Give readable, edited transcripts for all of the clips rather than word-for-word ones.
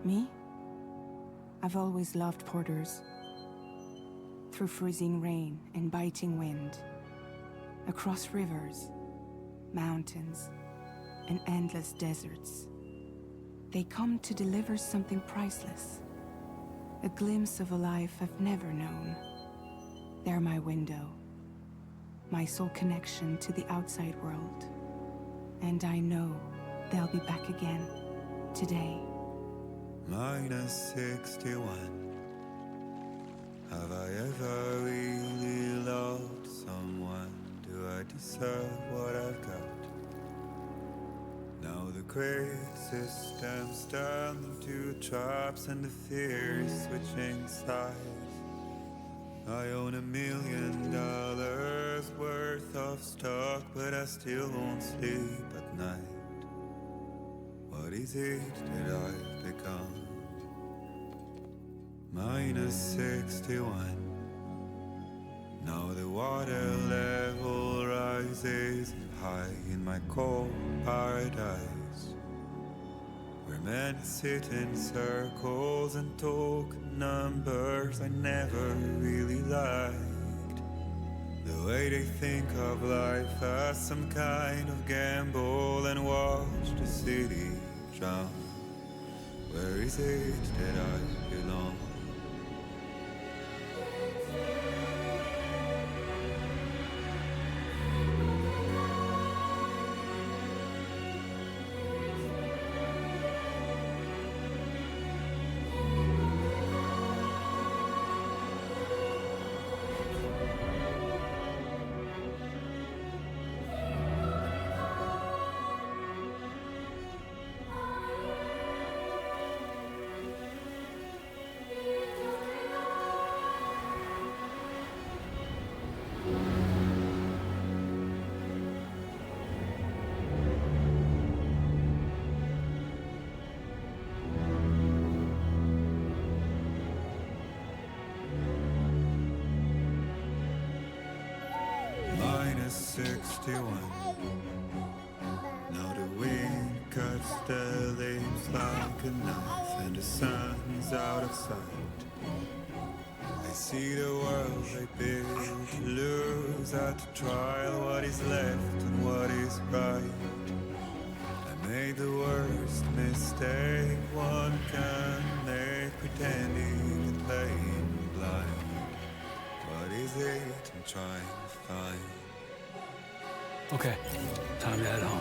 Me? I've always loved porters. Through freezing rain and biting wind, across rivers, mountains, and endless deserts, they come to deliver something priceless, a glimpse of a life I've never known. They're my window, my sole connection to the outside world. And I know they'll be back again, today. -61. Have I ever really loved someone? Do I deserve what I've got? Now the great system's turned into traps and the fear is switching sides. I own $1 million worth of stock, but I still won't sleep at night. What is it that I've become? -61. Now the water level rises high in my cold paradise, where men sit in circles and talk numbers I never really liked. The way they think of life as some kind of gamble and watch the city drown. Where is it that I belong? -61. Now the wind cuts the leaves like a knife and the sun's out of sight. I see the world I built lose at the trial what is left and what is right. I made the worst mistake one can make, pretending and playing blind. What is it I'm trying to find? Okay, time to head home.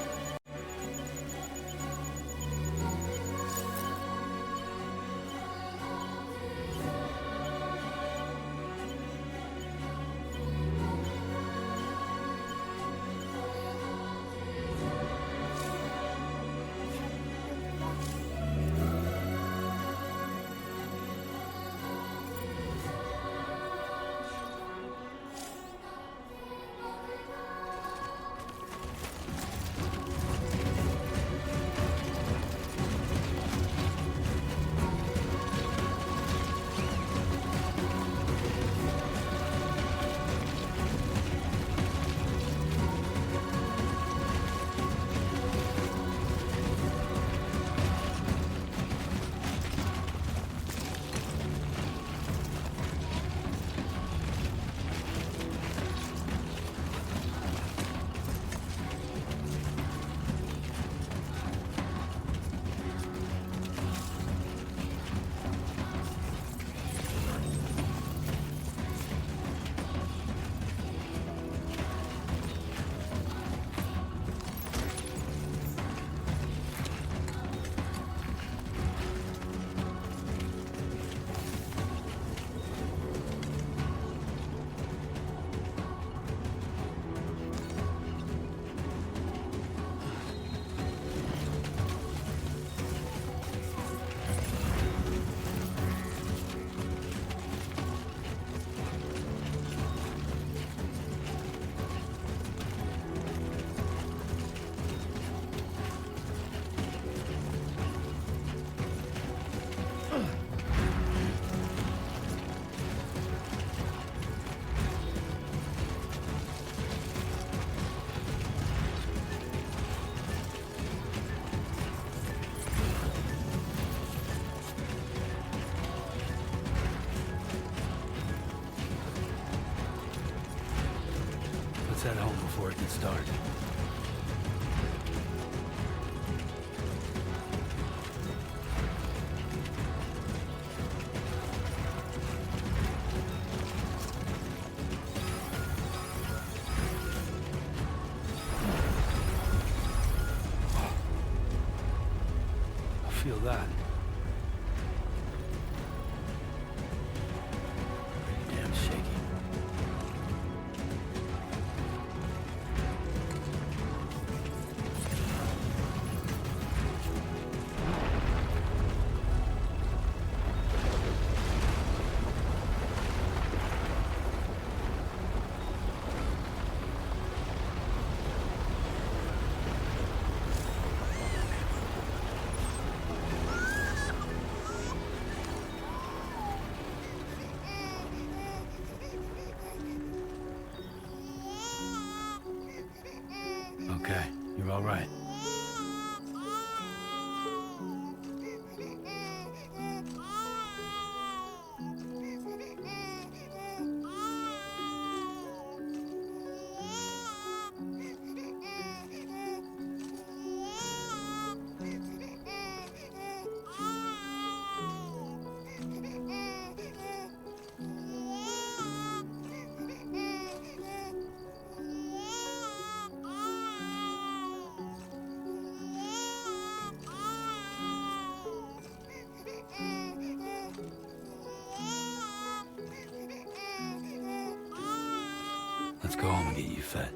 head home before it gets dark. Feel that. Pretty damn shaky. Okay, you're all right. Let's go home and get you fed.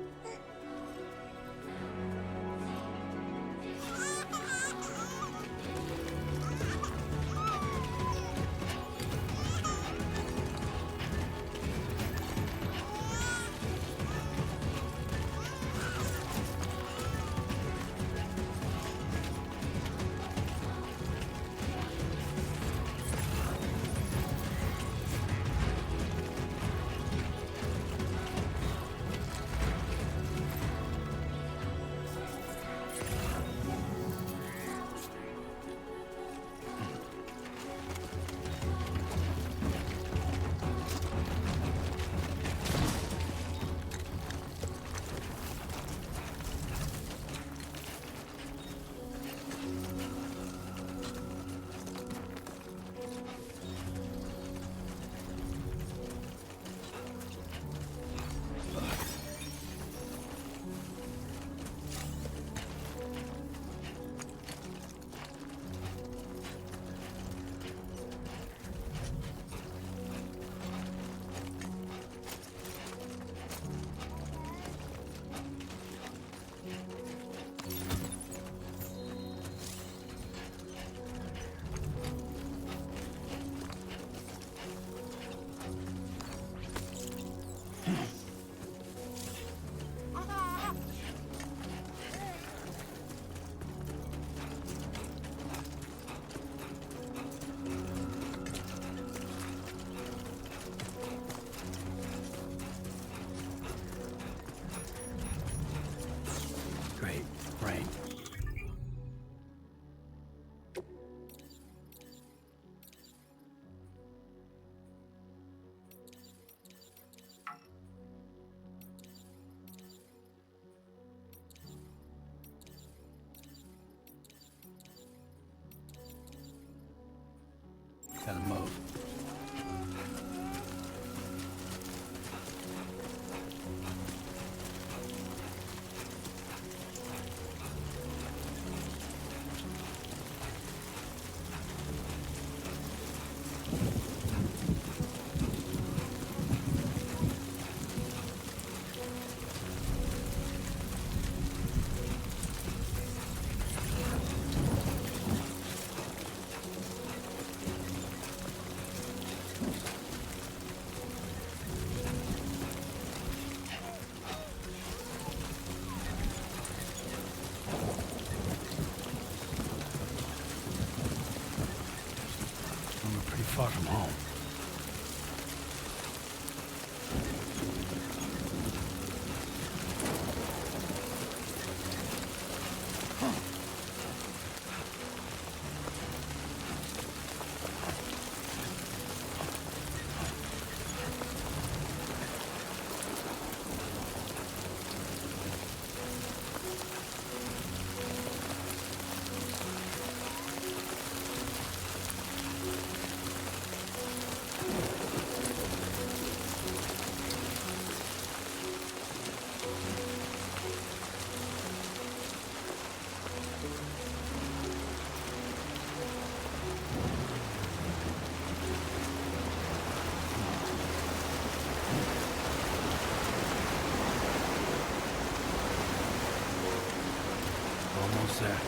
Almost there.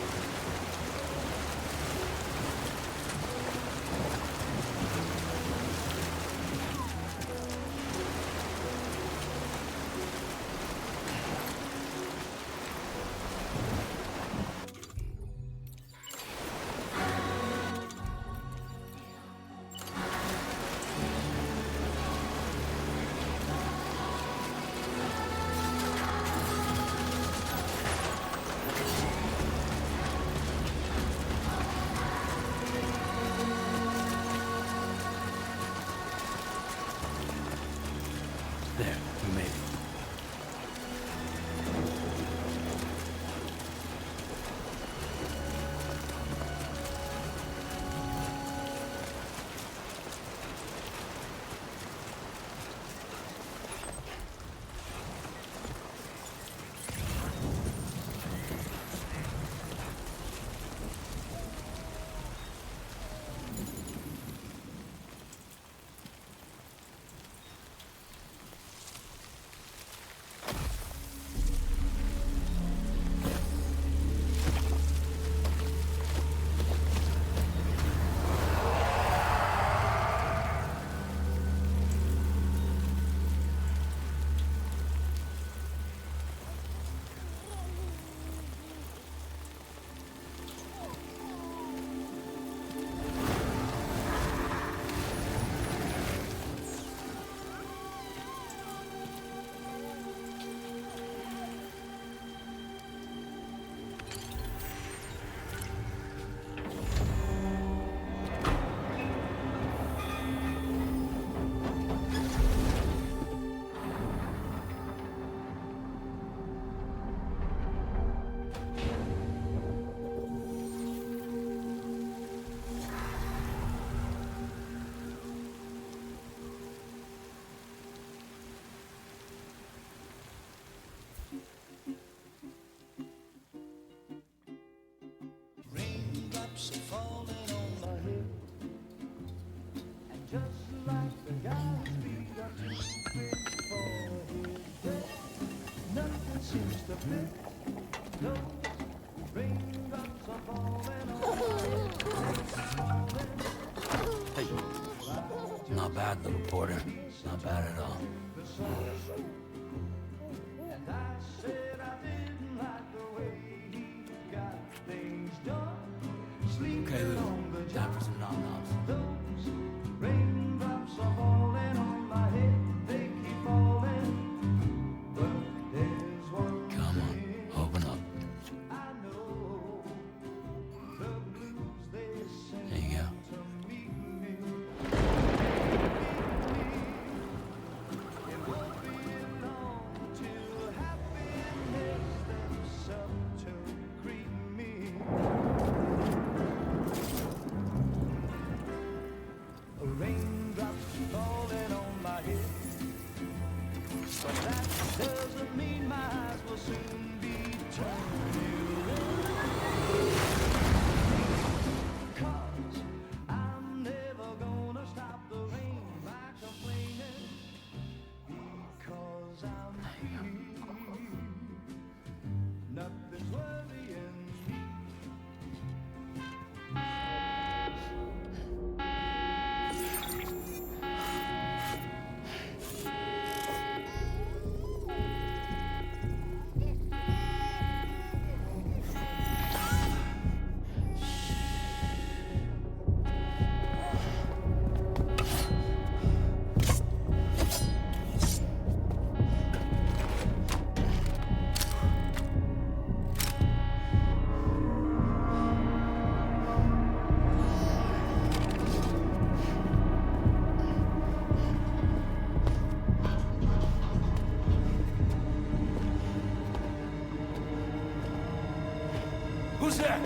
There, we made it. Raindrops are falling on my head, and just like the guy's feet are too big for his bed, nothing seems to fit. Those raindrops are falling on my head. Hey. Not bad, little porter. Not bad at all. And I said I didn't like the way he got things done. Okay, little. Time for some nom-noms. Those raindrops are falling on my head, they keep falling. But there's one Come on, open up. I know, the blues they sing There you go. to meet me. It won't be long till happiness steps up to greet me. Raindrops falling on my head, but that doesn't mean my eyes will soon be turning red. 'Cause I'm never gonna stop the rain by complaining, because I'm free. Nothing's worrying me. Who's there?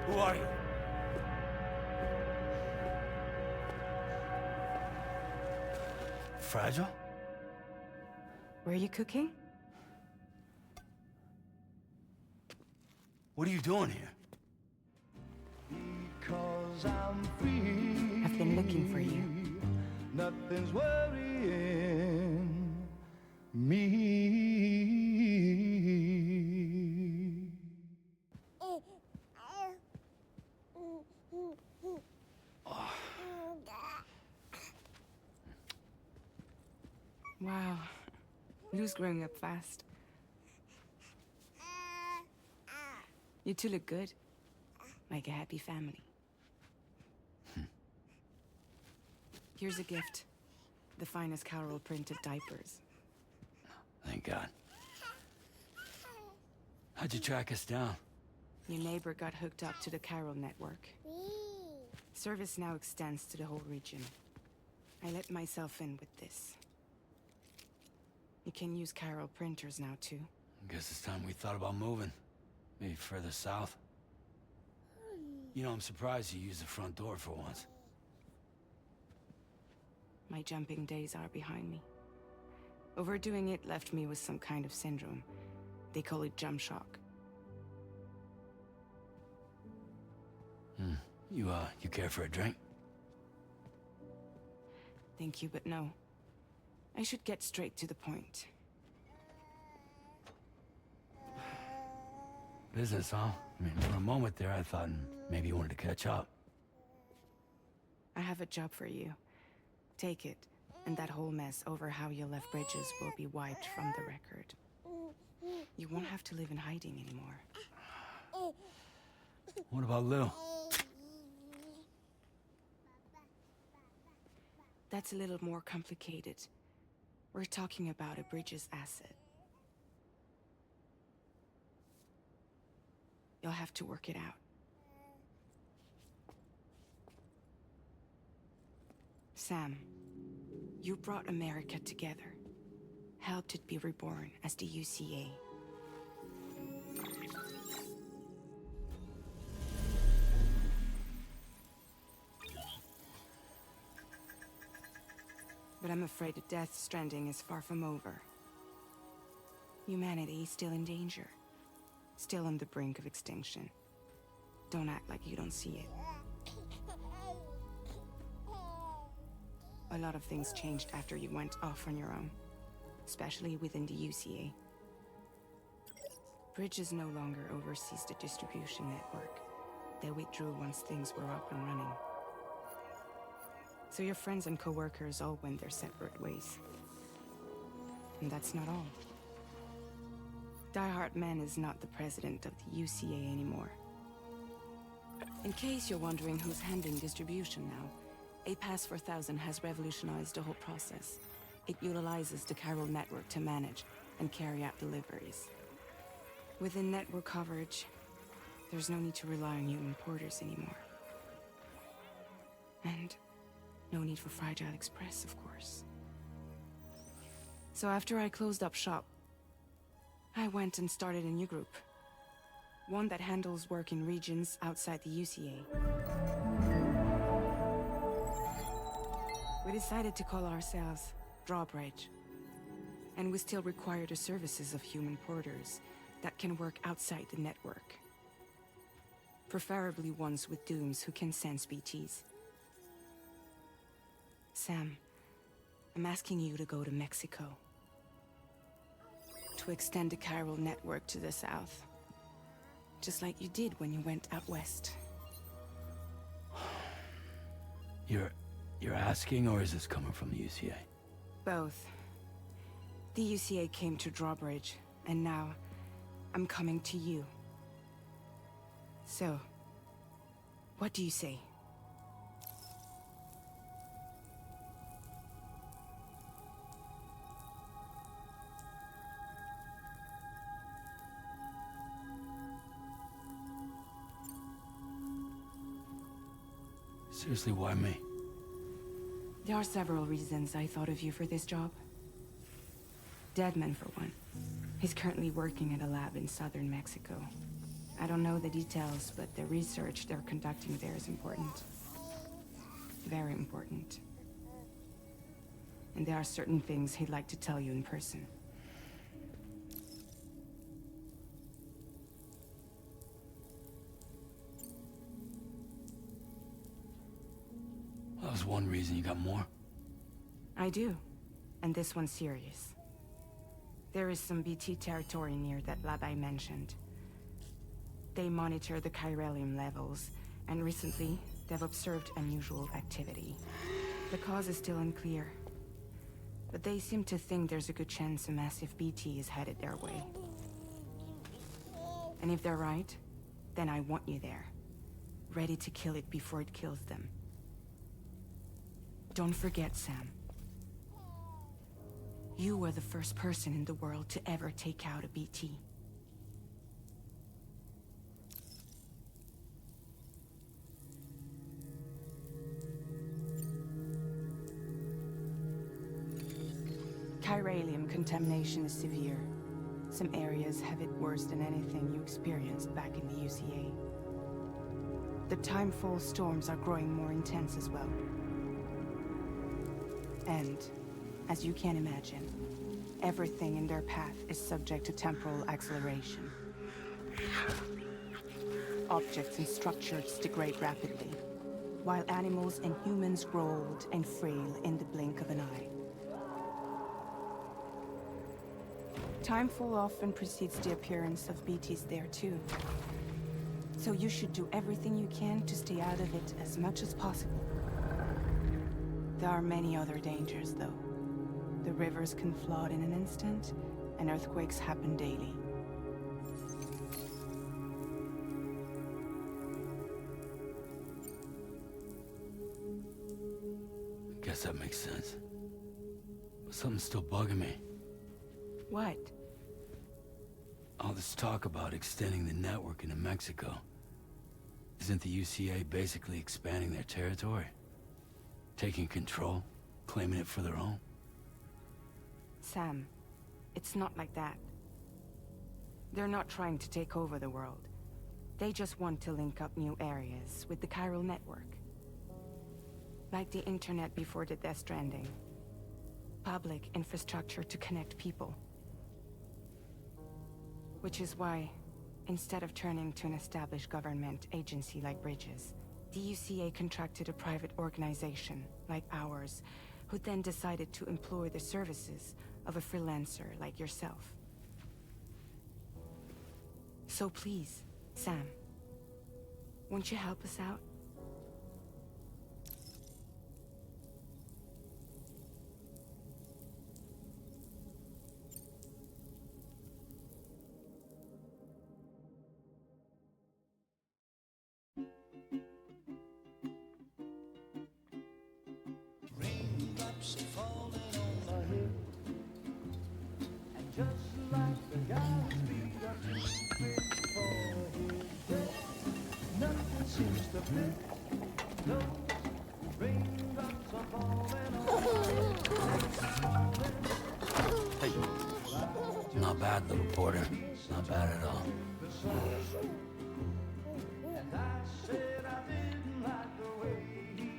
Who are you? Fragile? Were you cooking? What are you doing here? Because 'cause I'm free. I've been looking for you. Nothing's worrying me. Wow. Lou's growing up fast. You two look good. Like a happy family. Here's a gift. The finest Carol printed diapers. Thank God. How'd you track us down? Your neighbor got hooked up to the Carol network. Service now extends to the whole region. I let myself in with this. You can use Carol printers now too. Guess it's time we thought about moving. Maybe further south. You know, I'm surprised you used the front door for once. My jumping days are behind me. Overdoing it left me with some kind of syndrome. They call it jump shock. You care for a drink? Thank you, but no. I should get straight to the point. Business, huh? I mean, for a moment there, I thought maybe you wanted to catch up. I have a job for you. Take it, and that whole mess over how you left bridges will be wiped from the record. You won't have to live in hiding anymore. What about Lou? That's a little more complicated. We're talking about a bridges asset. You'll have to work it out. Sam, you brought America together. Helped it be reborn as the UCA. But I'm afraid the Death Stranding is far from over. Humanity is still in danger. Still on the brink of extinction. Don't act like you don't see it. A lot of things changed after you went off on your own. Especially within the UCA. Bridges no longer oversees the distribution network. They withdrew once things were up and running. So your friends and co-workers all went their separate ways. And that's not all. Die Hartman is not the president of the UCA anymore. In case you're wondering who's handling distribution now, A Pass 4000 has revolutionized the whole process. It utilizes the Carol network to manage and carry out deliveries. Within network coverage, there's no need to rely on human porters anymore. And no need for Fragile Express, of course. So after I closed up shop, I went and started a new group. One that handles work in regions outside the UCA. We decided to call ourselves Drawbridge. And we still require the services of human porters that can work outside the network. Preferably ones with dooms who can sense BTs. Sam, I'm asking you to go to Mexico. To extend the Carol network to the south. Just like you did when you went out west. You're asking, or is this coming from the UCA? Both. The UCA came to Drawbridge, and now I'm coming to you. So, what do you say? Seriously, why me? There are several reasons I thought of you for this job. Deadman, for one. He's currently working at a lab in southern Mexico. I don't know the details, but the research they're conducting there is important. Very important. And there are certain things he'd like to tell you in person. was one reason. You got more? I do, and this one's serious. There is some BT territory near that lab I mentioned. They monitor the chiralium levels, and recently, they've observed unusual activity. The cause is still unclear, but they seem to think there's a good chance a massive BT is headed their way. And if they're right, then I want you there, ready to kill it before it kills them. Don't forget, Sam. You were the first person in the world to ever take out a BT. Chiralium contamination is severe. Some areas have it worse than anything you experienced back in the UCA. The timefall storms are growing more intense as well. And, as you can imagine, everything in their path is subject to temporal acceleration. Objects and structures degrade rapidly, while animals and humans grow old and frail in the blink of an eye. Timefall often precedes the appearance of BTs there too. So you should do everything you can to stay out of it as much as possible. There are many other dangers though. The rivers can flood in an instant, and earthquakes happen daily. Guess that makes sense. But something's still bugging me. What? All this talk about extending the network into Mexico. Isn't the UCA basically expanding their territory? Taking control? Claiming it for their own? Sam, it's not like that. They're not trying to take over the world. They just want to link up new areas with the chiral network. Like the internet before the Death Stranding. Public infrastructure to connect people. Which is why, instead of turning to an established government agency like Bridges, the UCA contracted a private organization like ours, who then decided to employ the services of a freelancer like yourself. So please, Sam, won't you help us out? Raindrops falling on my head, and just like the guy's feet are too big for his head, nothing seems to fit. No raindrops are falling on my head. Hey. Not bad, little porter. Not bad at all. And I said I didn't like the way he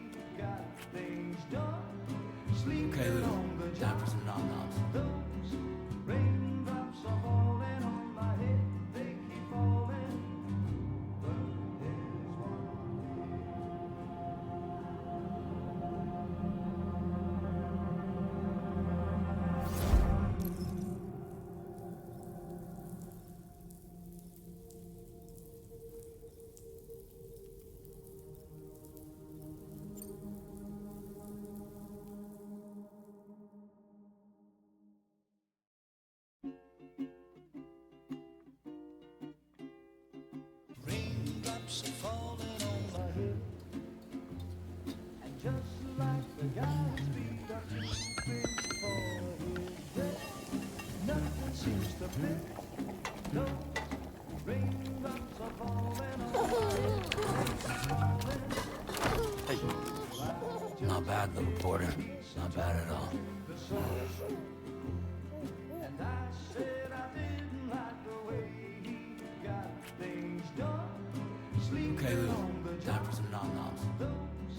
got things done. Okay, Lou. Time for some nom-noms. Those raindrops are falling on my head. They keep falling. But there's raindrops are falling on my head, and just like the guy's feet are too big for his head, nothing seems to fit. Those raindrops are falling on my head. Hey. Not bad, little porter. Not bad at all. And I said I didn't like the way he got things done. Okay, Lou. Time for some nom-noms. Those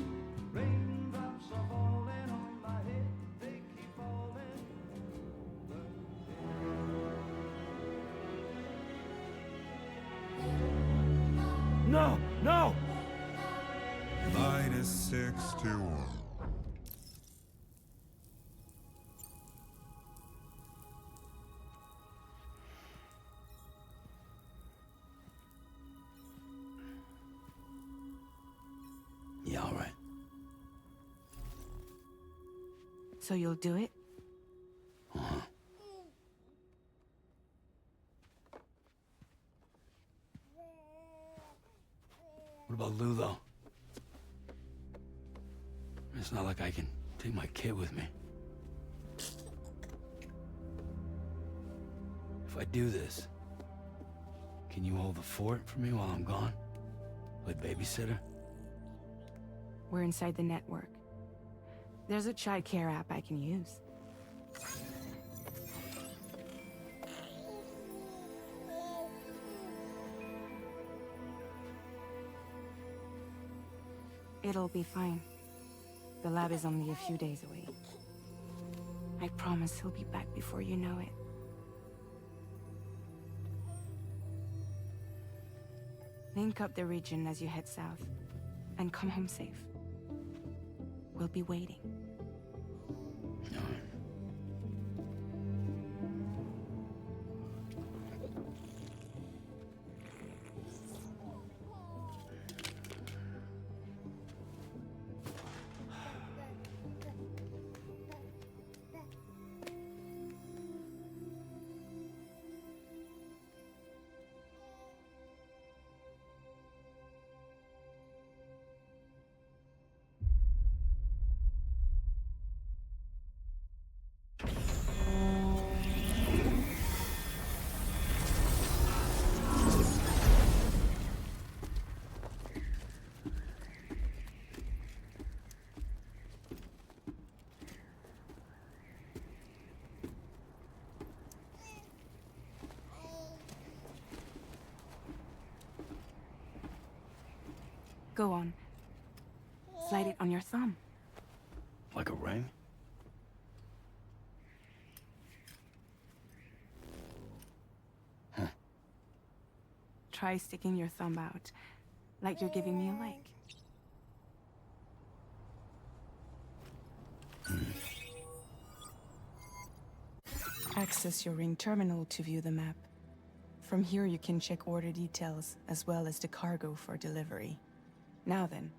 raindrops are falling on my head. They keep falling. No! No! -61. So you'll do it? Uh-huh. What about Lou, though? It's not like I can take my kid with me. If I do this, can you hold the fort for me while I'm gone? Play babysitter? We're inside the network. There's a child care app I can use. It'll be fine. The lab is only a few days away. I promise he'll be back before you know it. Link up the region as you head south, and come home safe. We'll be waiting. All right. Go on. Slide it on your thumb. Like a ring? Huh. Try sticking your thumb out, like you're giving me a like. Access your ring terminal to view the map. From here you can check order details, as well as the cargo for delivery. Now then,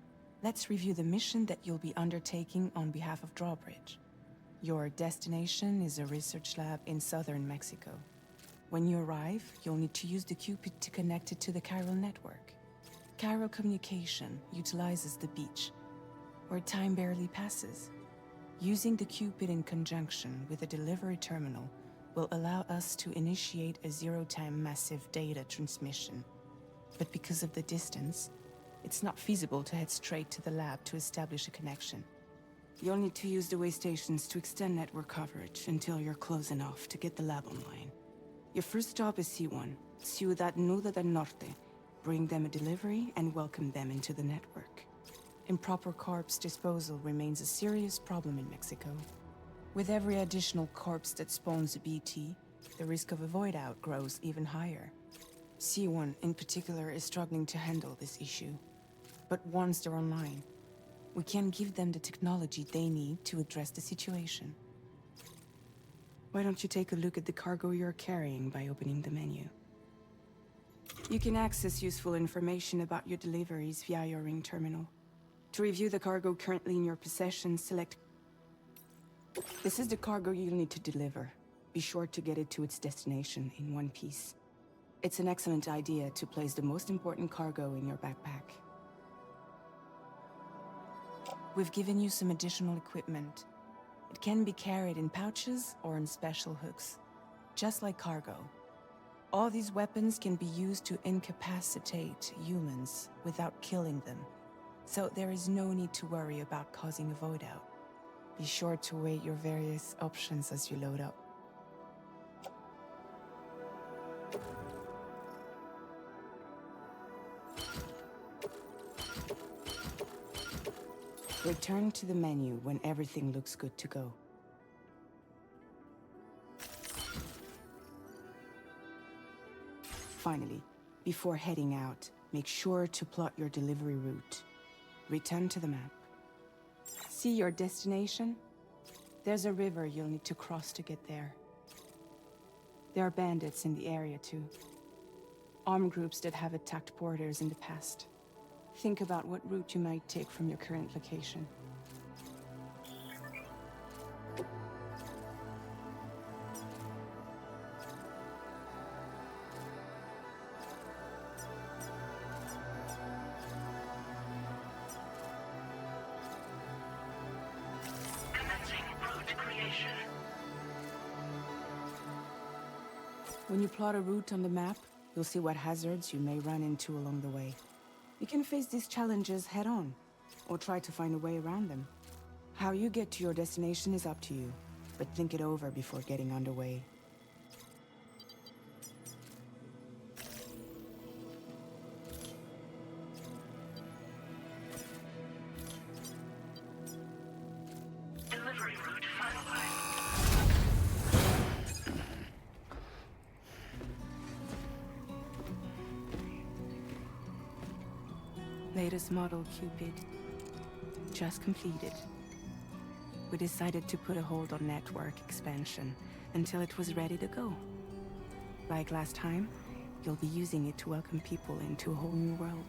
let's review the mission that you'll be undertaking on behalf of Drawbridge. Your destination is a research lab in southern Mexico. When you arrive, you'll need to use the Cupid to connect it to the chiral network. Chiral communication utilizes the beach, where time barely passes. Using the Cupid in conjunction with a delivery terminal will allow us to initiate a zero-time massive data transmission. But because of the distance, it's not feasible to head straight to the lab to establish a connection. You'll need to use the way stations to extend network coverage until you're close enough to get the lab online. Your first stop is C1, Ciudad Nuda del Norte. Bring them a delivery and welcome them into the network. Improper corpse disposal remains a serious problem in Mexico. With every additional corpse that spawns a BT, the risk of a void out grows even higher. C1 in particular is struggling to handle this issue. But once they're online, we can give them the technology they need to address the situation. Why don't you take a look at the cargo you're carrying by opening the menu? You can access useful information about your deliveries via your ring terminal. To review the cargo currently in your possession, select... This is the cargo you'll need to deliver. Be sure to get it to its destination in one piece. It's an excellent idea to place the most important cargo in your backpack. We've given you some additional equipment. It can be carried in pouches or in special hooks, just like cargo. All these weapons can be used to incapacitate humans without killing them, so there is no need to worry about causing a void out. Be sure to weigh your various options as you load up. Return to the menu when everything looks good to go. Finally, before heading out, make sure to plot your delivery route. Return to the map. See your destination? There's a river you'll need to cross to get there. There are bandits in the area too. Armed groups that have attacked porters in the past. Think about what route you might take from your current location. When you plot a route on the map, you'll see what hazards you may run into along the way. You can face these challenges head on, or try to find a way around them. How you get to your destination is up to you, but think it over before getting underway. Delivery route finalized. Latest model Cupid. Just completed. We decided to put a hold on network expansion until it was ready to go. Like last time, you'll be using it to welcome people into a whole new world.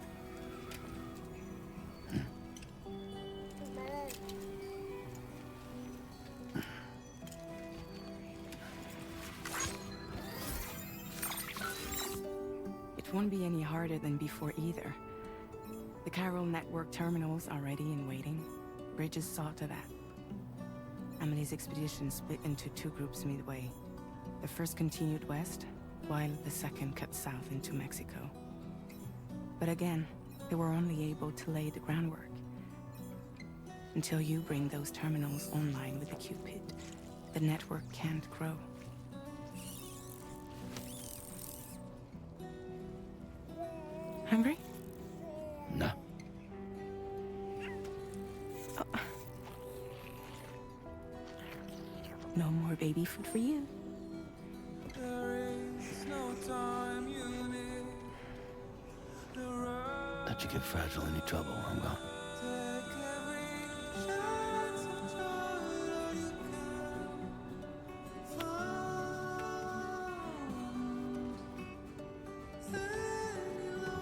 It won't be any harder than before either. The Chiral network terminals are ready and waiting. Bridges saw to that. Emily's expedition split into two groups midway. The first continued west, while the second cut south into Mexico. But again, they were only able to lay the groundwork. Until you bring those terminals online with the Cupid, the network can't grow. Hungry? No. No more baby food for you. Let you get fragile any trouble while I'm gone.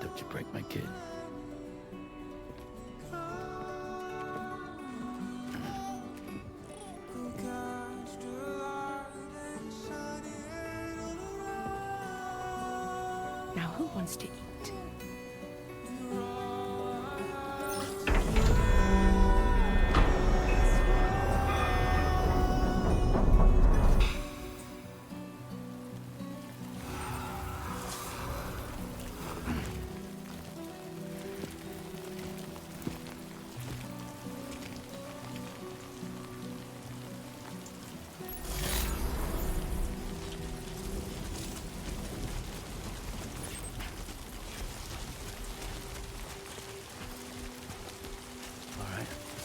Don't you break my kid. Now who wants to eat?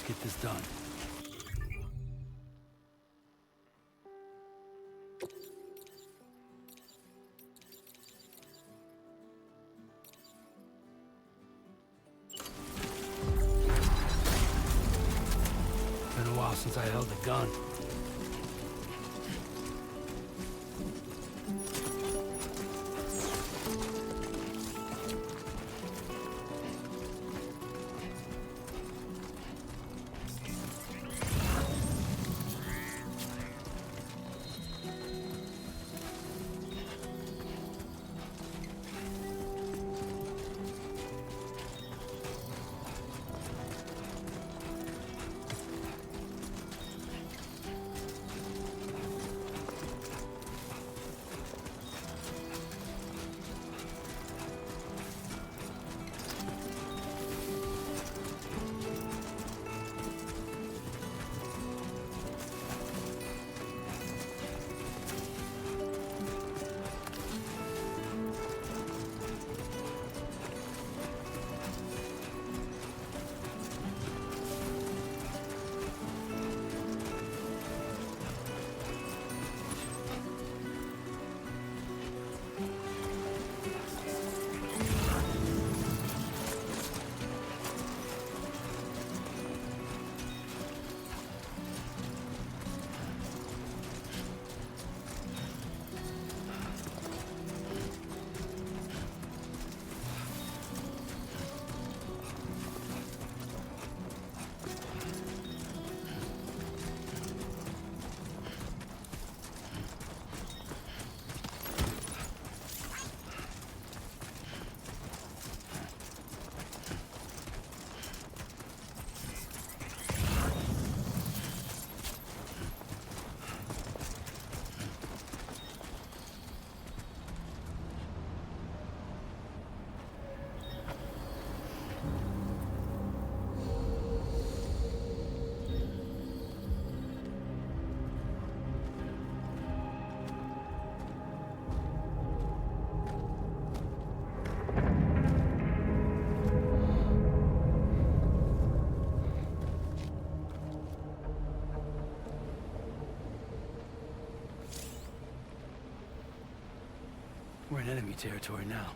Get this done. Been a while since I held a gun. in enemy territory now.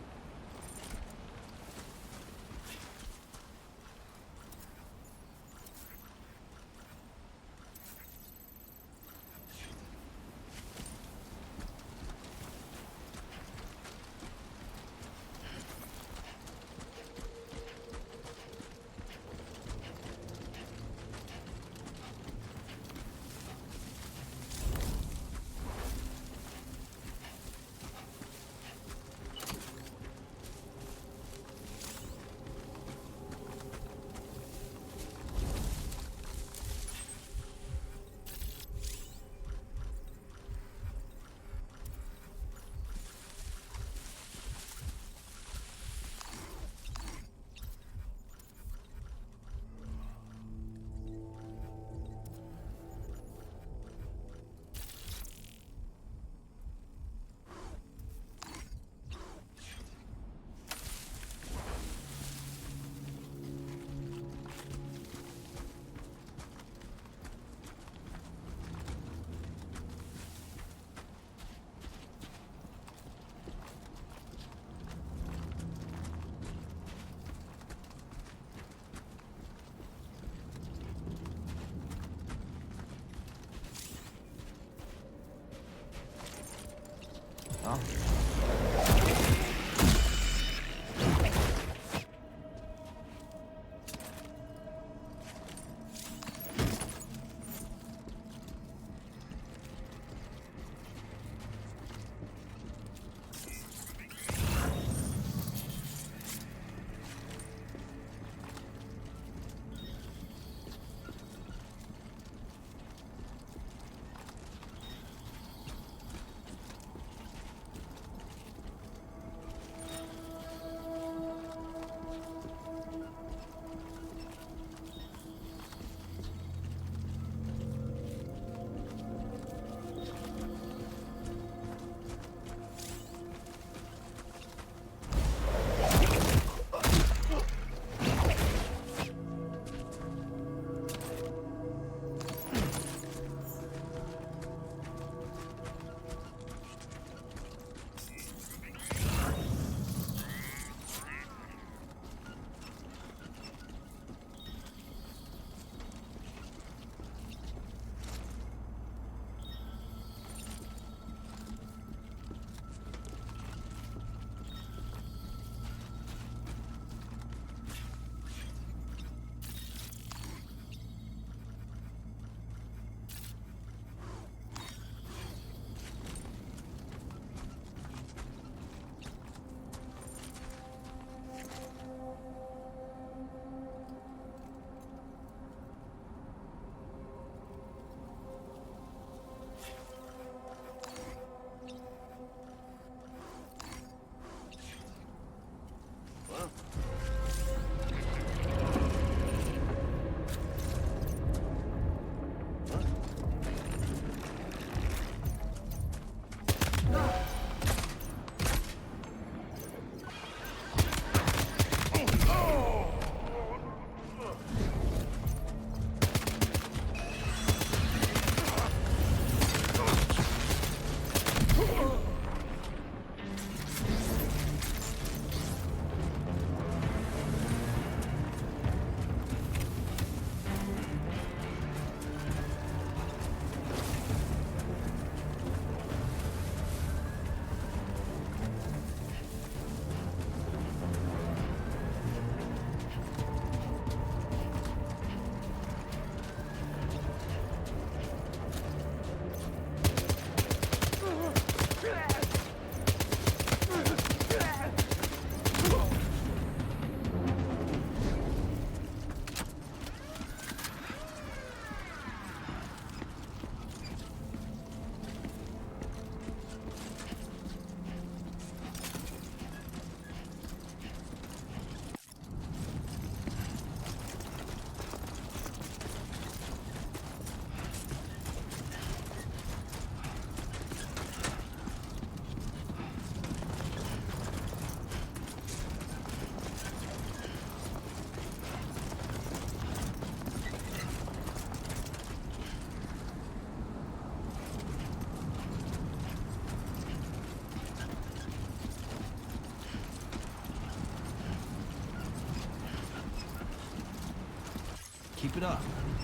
Keep it up.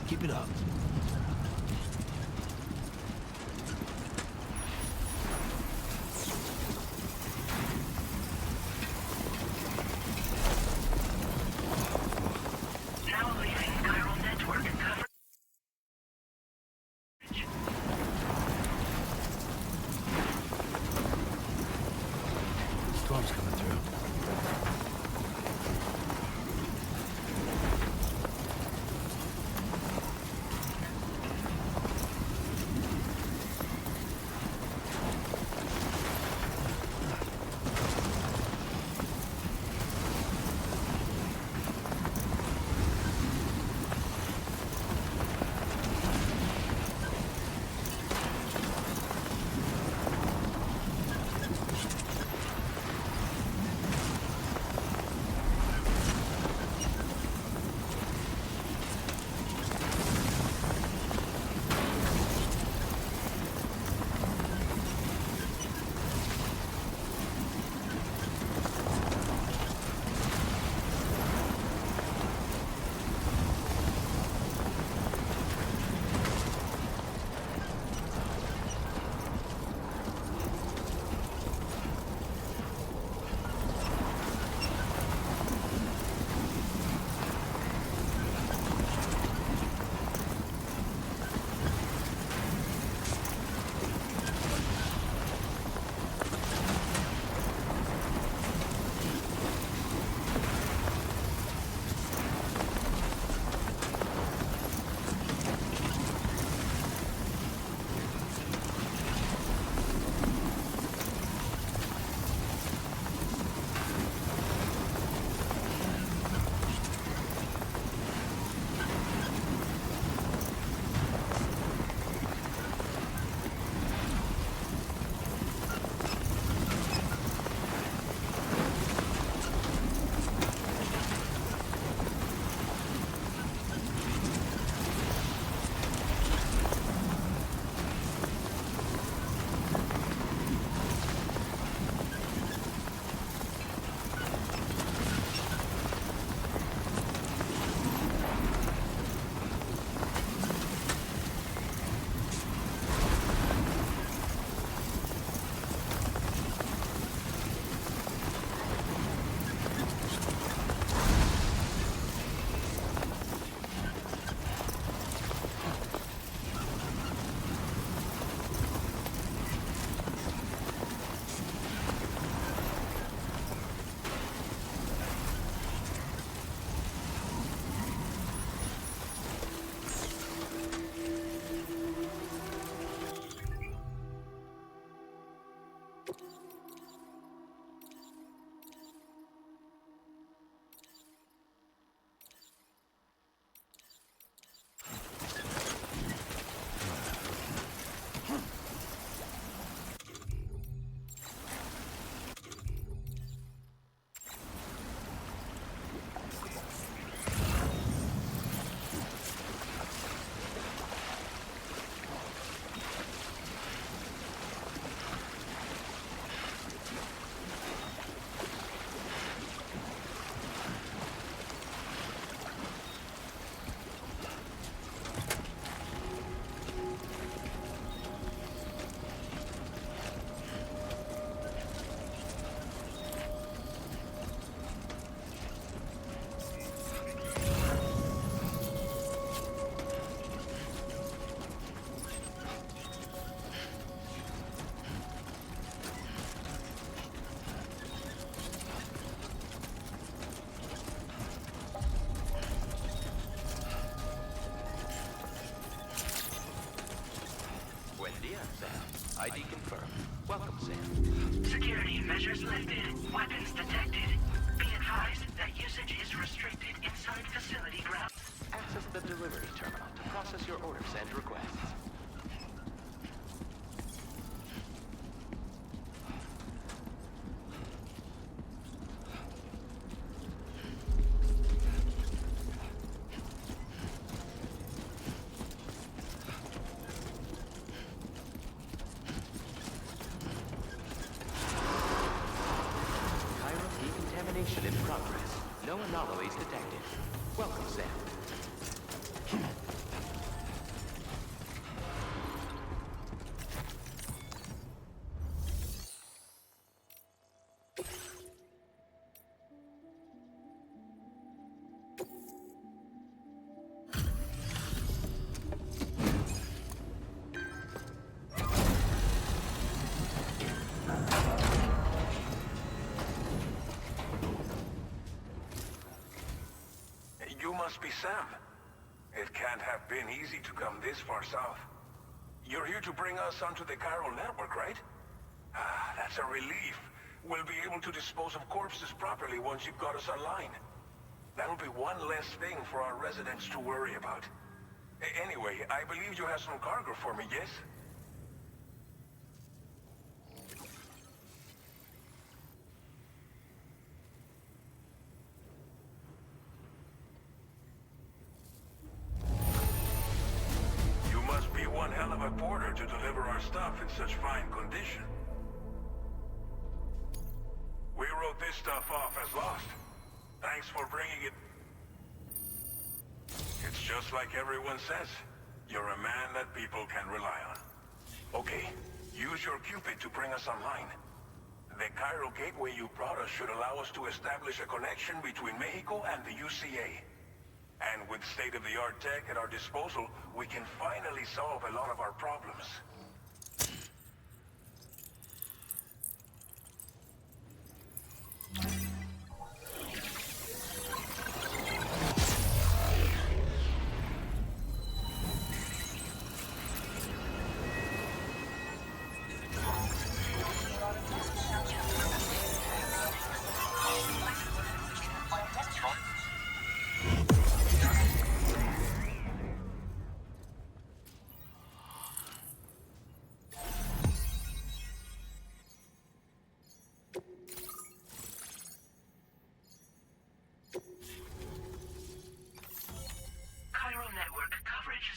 Keep it up. Now leaving chiral network coverage. Storm's coming through. ID confirmed. Welcome, Sam. Security measures lifted. Weapons detected. Be advised that usage is restricted inside facility ground. Access the delivery terminal to process your orders and requests. In progress. No anomalies detected. Welcome, Sam. You must be Sam. It can't have been easy to come this far south. You're here to bring us onto the chiral network, right? Ah, that's a relief. We'll be able to dispose of corpses properly once you've got us online. That'll be one less thing for our residents to worry about. Anyway, I believe you have some cargo for me, yes? You must be one hell of a porter to deliver our stuff in such fine condition. We wrote this stuff off as lost. Thanks for bringing it. It's just like everyone says. You're a man that people can rely on. Okay, use your Cupid to bring us online. The chiral gateway you brought us should allow us to establish a connection between Mexico and the UCA. And with state-of-the-art tech at our disposal, we can finally solve a lot of our problems.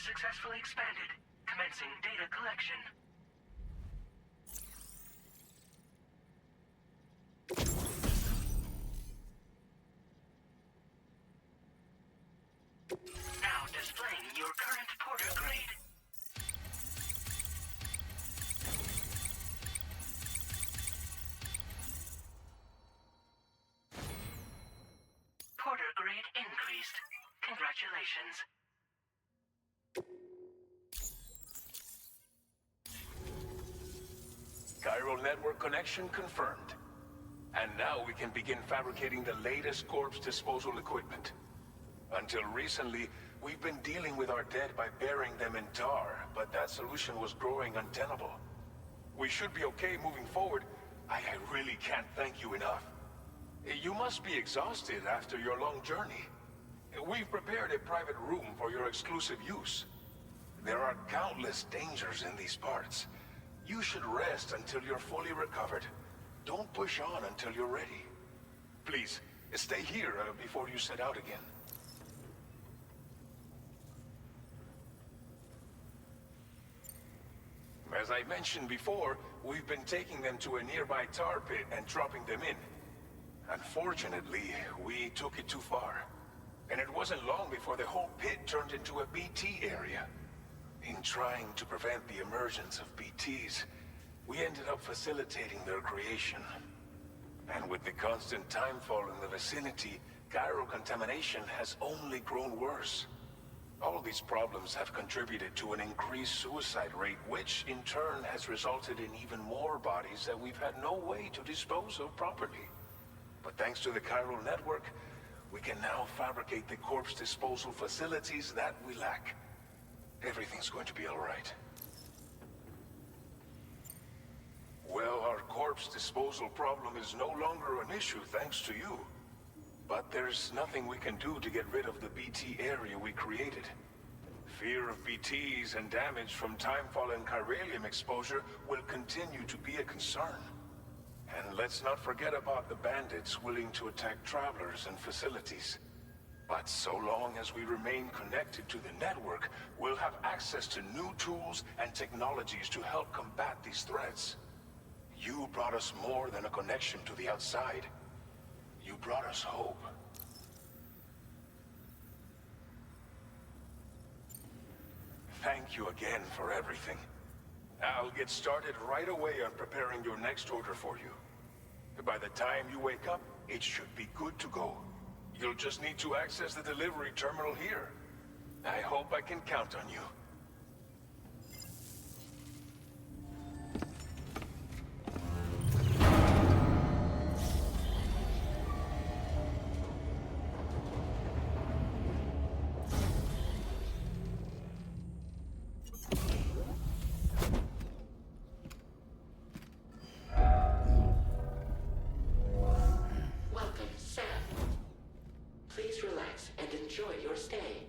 Successfully expanded. Commencing data collection. Now displaying your current porter grade. Porter grade increased. Congratulations. Chiral network connection confirmed. And now we can begin fabricating the latest corpse disposal equipment. Until recently, we've been dealing with our dead by burying them in tar, but that solution was growing untenable. We should be okay moving forward. I really can't thank you enough. You must be exhausted after your long journey. We've prepared a private room for your exclusive use. There are countless dangers in these parts. You should rest until you're fully recovered. Don't push on until you're ready. Please, stay here before you set out again. As I mentioned before, we've been taking them to a nearby tar pit and dropping them in. Unfortunately, we took it too far. And it wasn't long before the whole pit turned into a BT area. In trying to prevent the emergence of BTs, we ended up facilitating their creation. And with the constant timefall in the vicinity, chiral contamination has only grown worse. All these problems have contributed to an increased suicide rate, which in turn has resulted in even more bodies that we've had no way to dispose of properly. But thanks to the chiral network, we can now fabricate the corpse disposal facilities that we lack. Everything's going to be all right. Well, our corpse disposal problem is no longer an issue thanks to you. But there's nothing we can do to get rid of the BT area we created. Fear of BTs and damage from timefall and chiralium exposure will continue to be a concern. And let's not forget about the bandits willing to attack travelers and facilities. But so long as we remain connected to the network, we'll have access to new tools and technologies to help combat these threats. You brought us more than a connection to the outside. You brought us hope. Thank you again for everything. I'll get started right away on preparing your next order for you. By the time you wake up, it should be good to go. You'll just need to access the delivery terminal here. I hope I can count on you. Welcome, Sam. Please relax and enjoy your stay.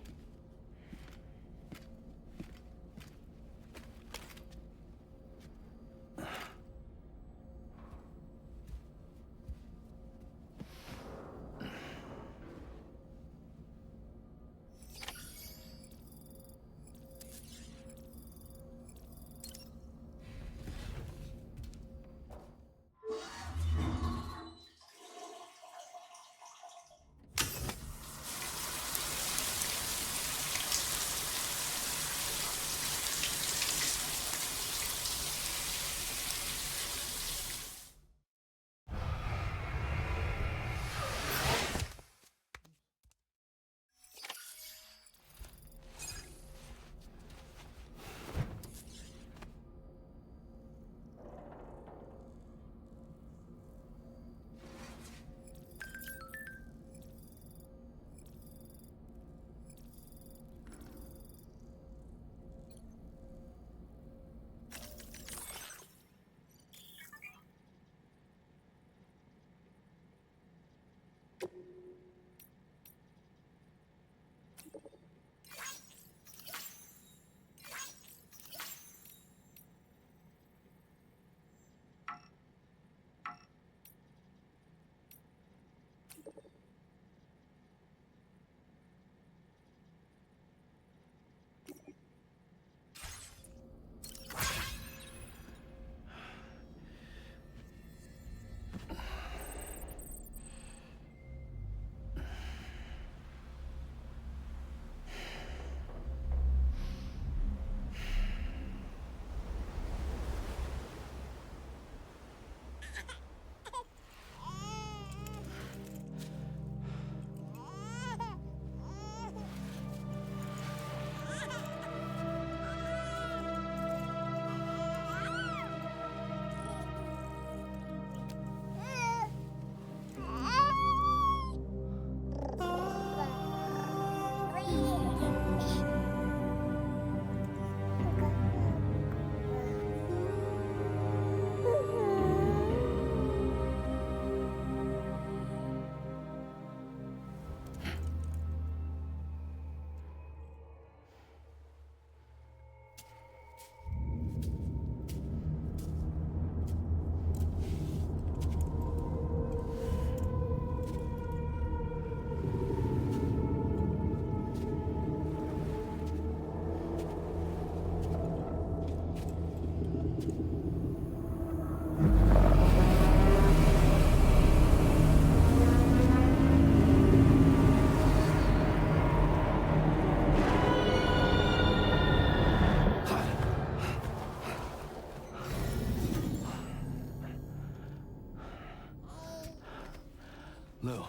Lou.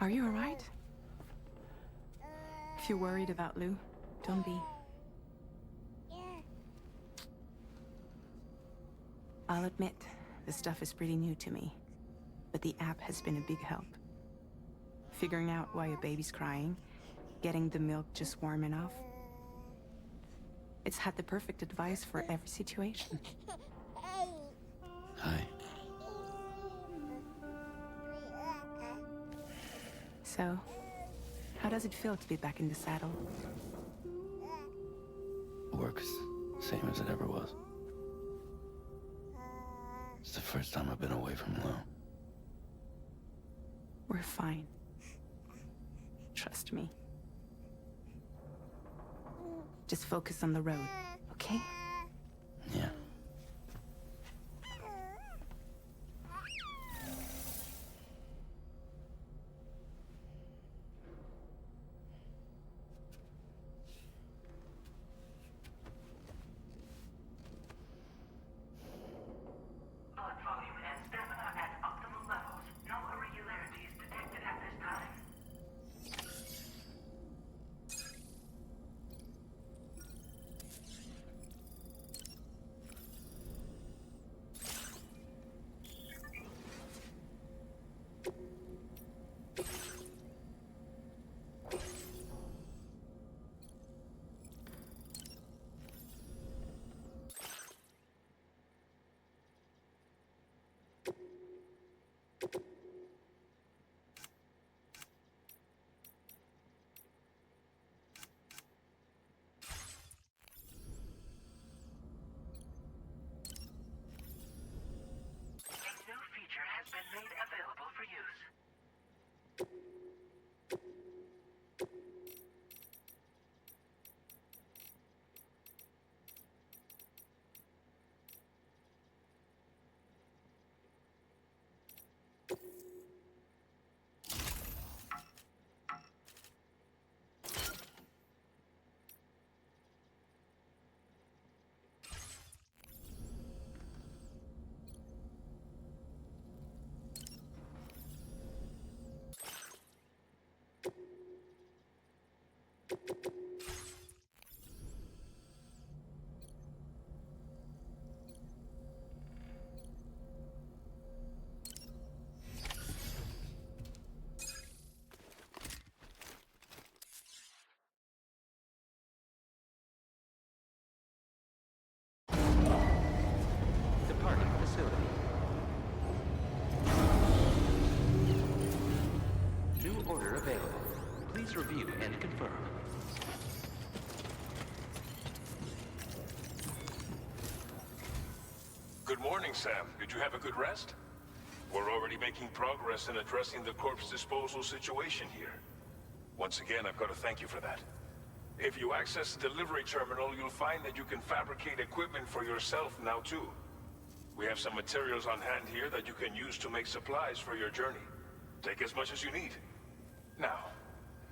Are you alright? If you're worried about Lou, don't be. I'll admit, the stuff is pretty new to me, but the app has been a big help. Figuring out why a baby's crying, getting the milk just warm enough. It's had the perfect advice for every situation. Hi. So, how does it feel to be back in the saddle? Works same as it ever was. It's the first time I've been away from Lou. We're fine. Trust me. Just focus on the road, okay? Yeah. Departing facility. New order available. Please review and confirm. Good morning, Sam. Did you have a good rest? We're already making progress in addressing the corpse disposal situation here. Once again, I've got to thank you for that. If you access the delivery terminal, you'll find that you can fabricate equipment for yourself now too. We have some materials on hand here that you can use to make supplies for your journey. Take as much as you need. Now,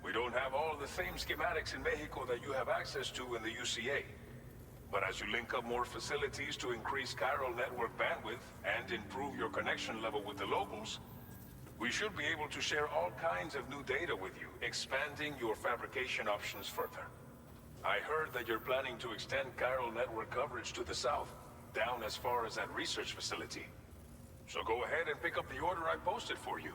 we don't have all the same schematics in Mexico that you have access to in the UCA. But as you link up more facilities to increase chiral network bandwidth and improve your connection level with the locals, we should be able to share all kinds of new data with you, expanding your fabrication options further. I heard that you're planning to extend chiral network coverage to the south, down as far as that research facility. So go ahead and pick up the order I posted for you.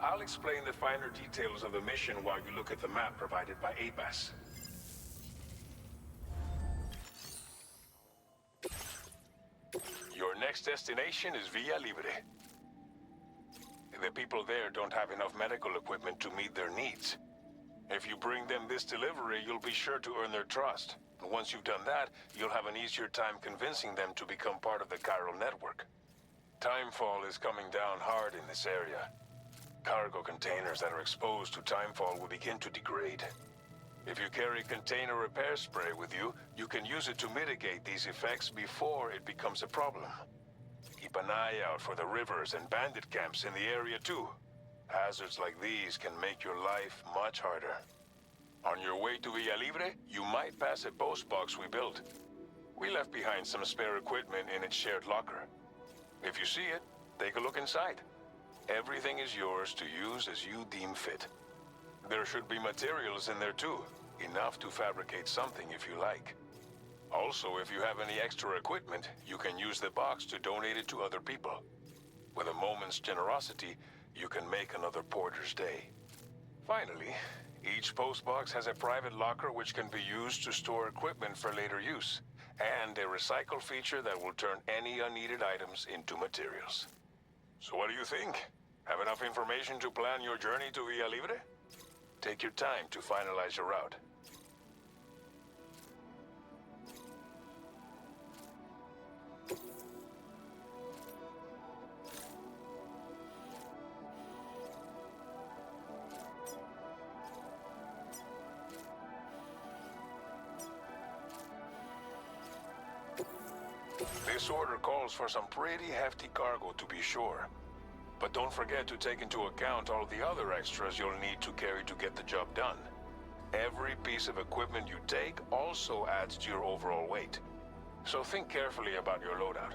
I'll explain the finer details of the mission while you look at the map provided by ABAS. Your next destination is Villa Libre. The people there don't have enough medical equipment to meet their needs. If you bring them this delivery, you'll be sure to earn their trust. And once you've done that, you'll have an easier time convincing them to become part of the chiral network. Timefall is coming down hard in this area. Cargo containers that are exposed to timefall will begin to degrade. If you carry container repair spray with you, you can use it to mitigate these effects before it becomes a problem. Keep an eye out for the rivers and bandit camps in the area too. Hazards like these can make your life much harder. On your way to Villa Libre, you might pass a post box we built. We left behind some spare equipment in its shared locker. If you see it, take a look inside. Everything is yours to use as you deem fit. There should be materials in there too, enough to fabricate something if you like. Also, if you have any extra equipment, you can use the box to donate it to other people. With a moment's generosity, you can make another porter's day. Finally, each postbox has a private locker which can be used to store equipment for later use, and a recycle feature that will turn any unneeded items into materials. So what do you think? Have enough information to plan your journey to Villa Libre? Take your time to finalize your route. This order calls for some pretty hefty cargo to be sure. But don't forget to take into account all the other extras you'll need to carry to get the job done. Every piece of equipment you take also adds to your overall weight. So think carefully about your loadout.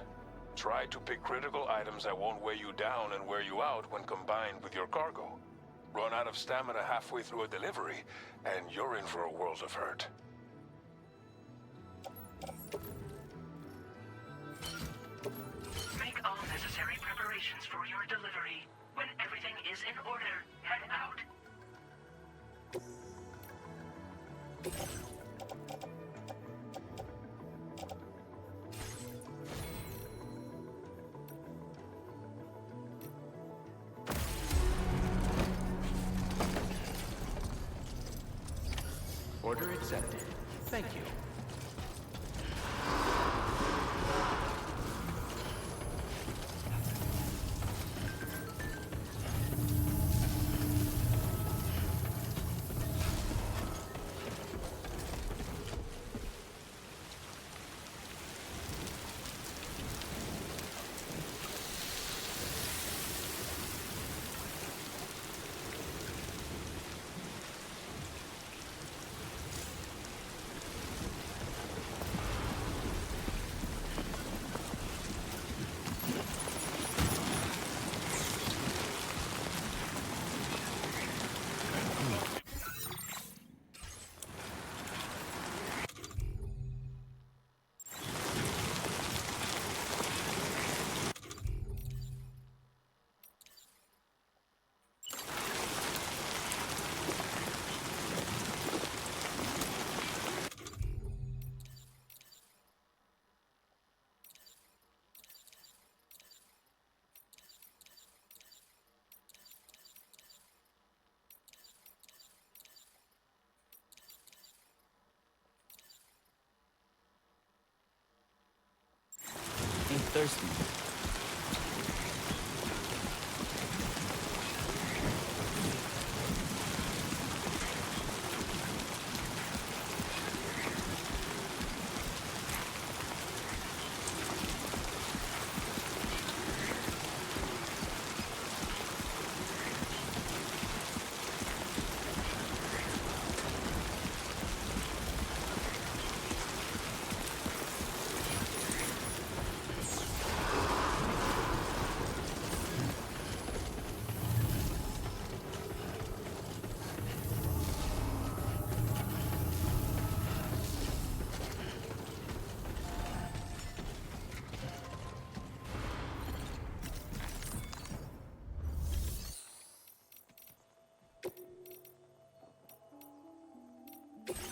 Try to pick critical items that won't weigh you down and wear you out when combined with your cargo. Run out of stamina halfway through a delivery, and you're in for a world of hurt. Make all necessary preparations for your delivery. When everything is in order, head out. Order accepted. Thank you. thirsty.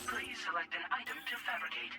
Please select an item to fabricate.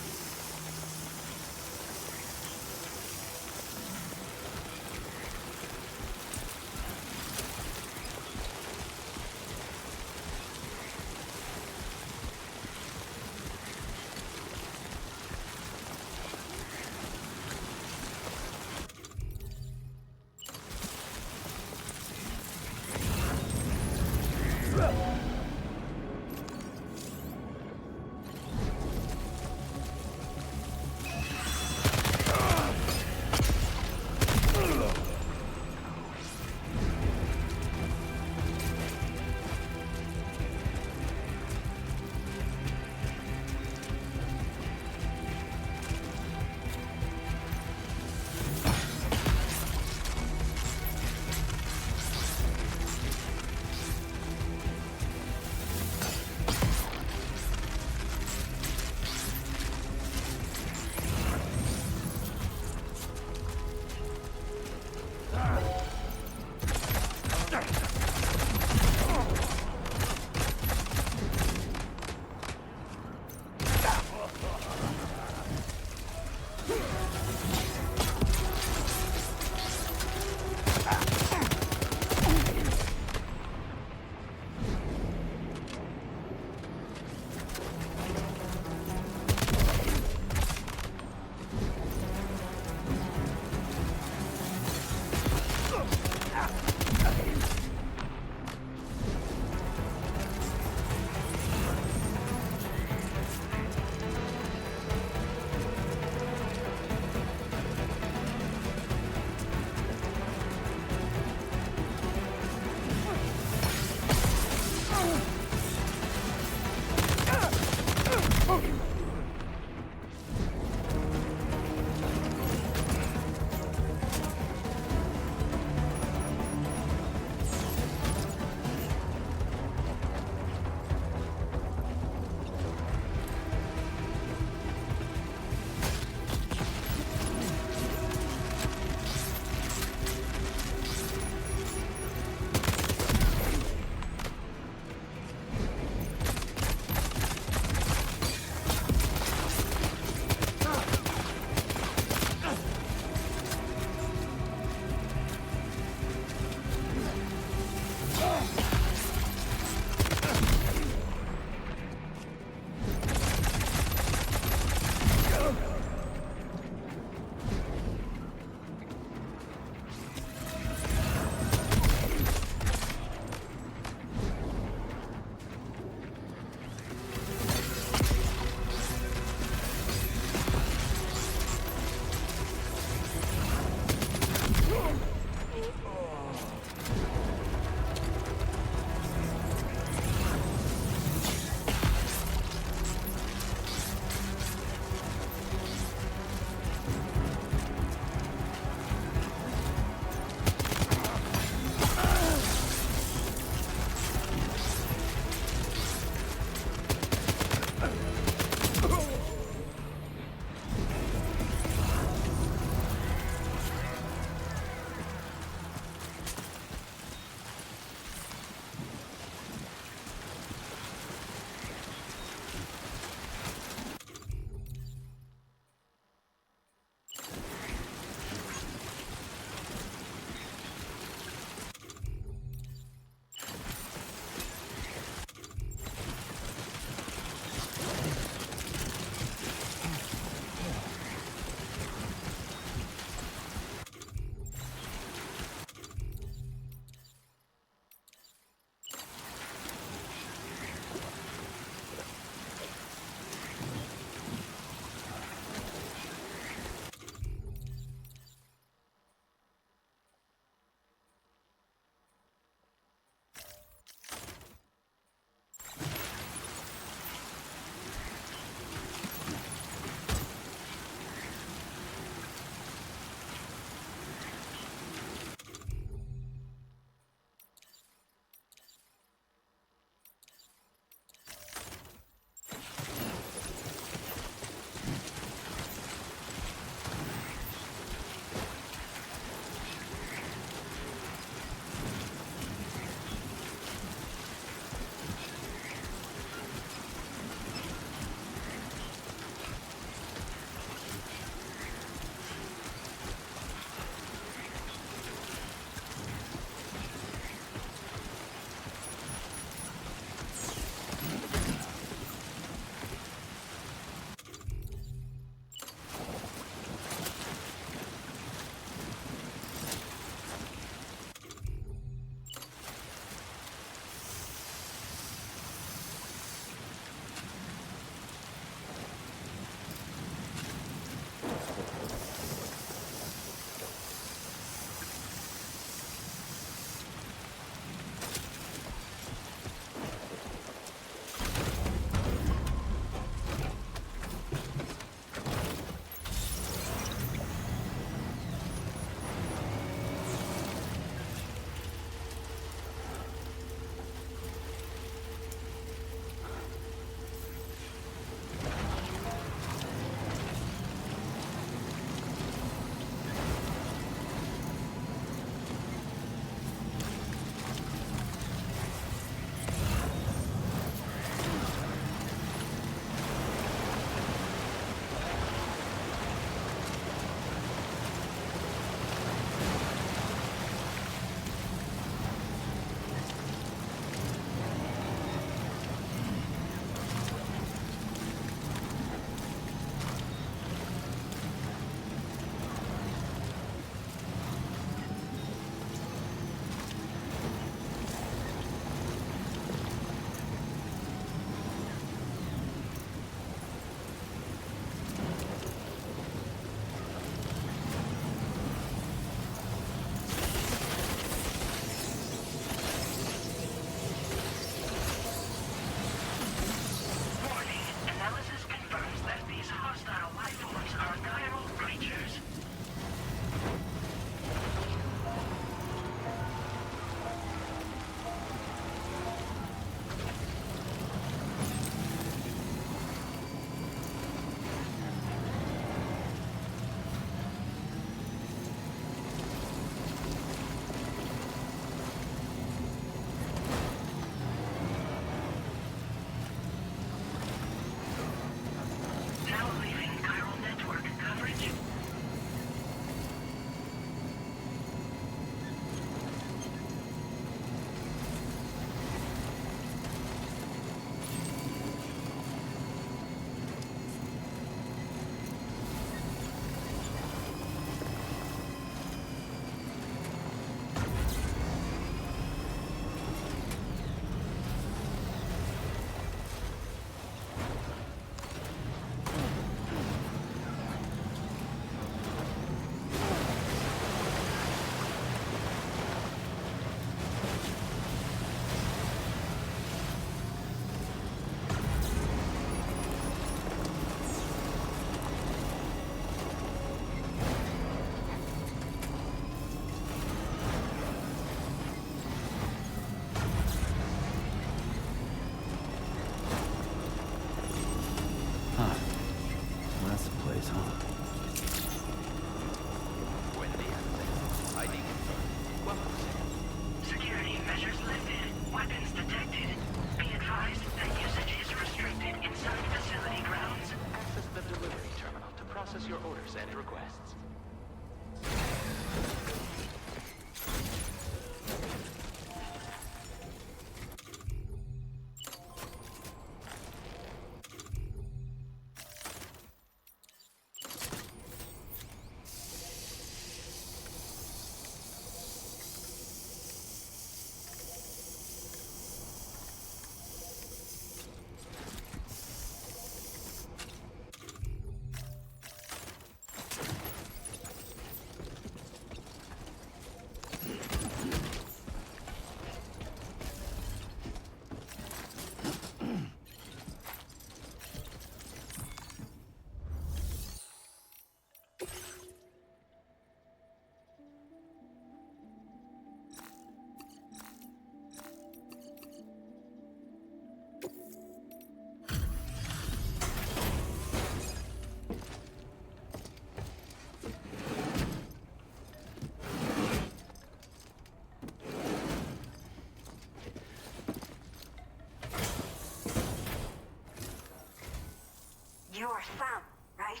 Sam, right?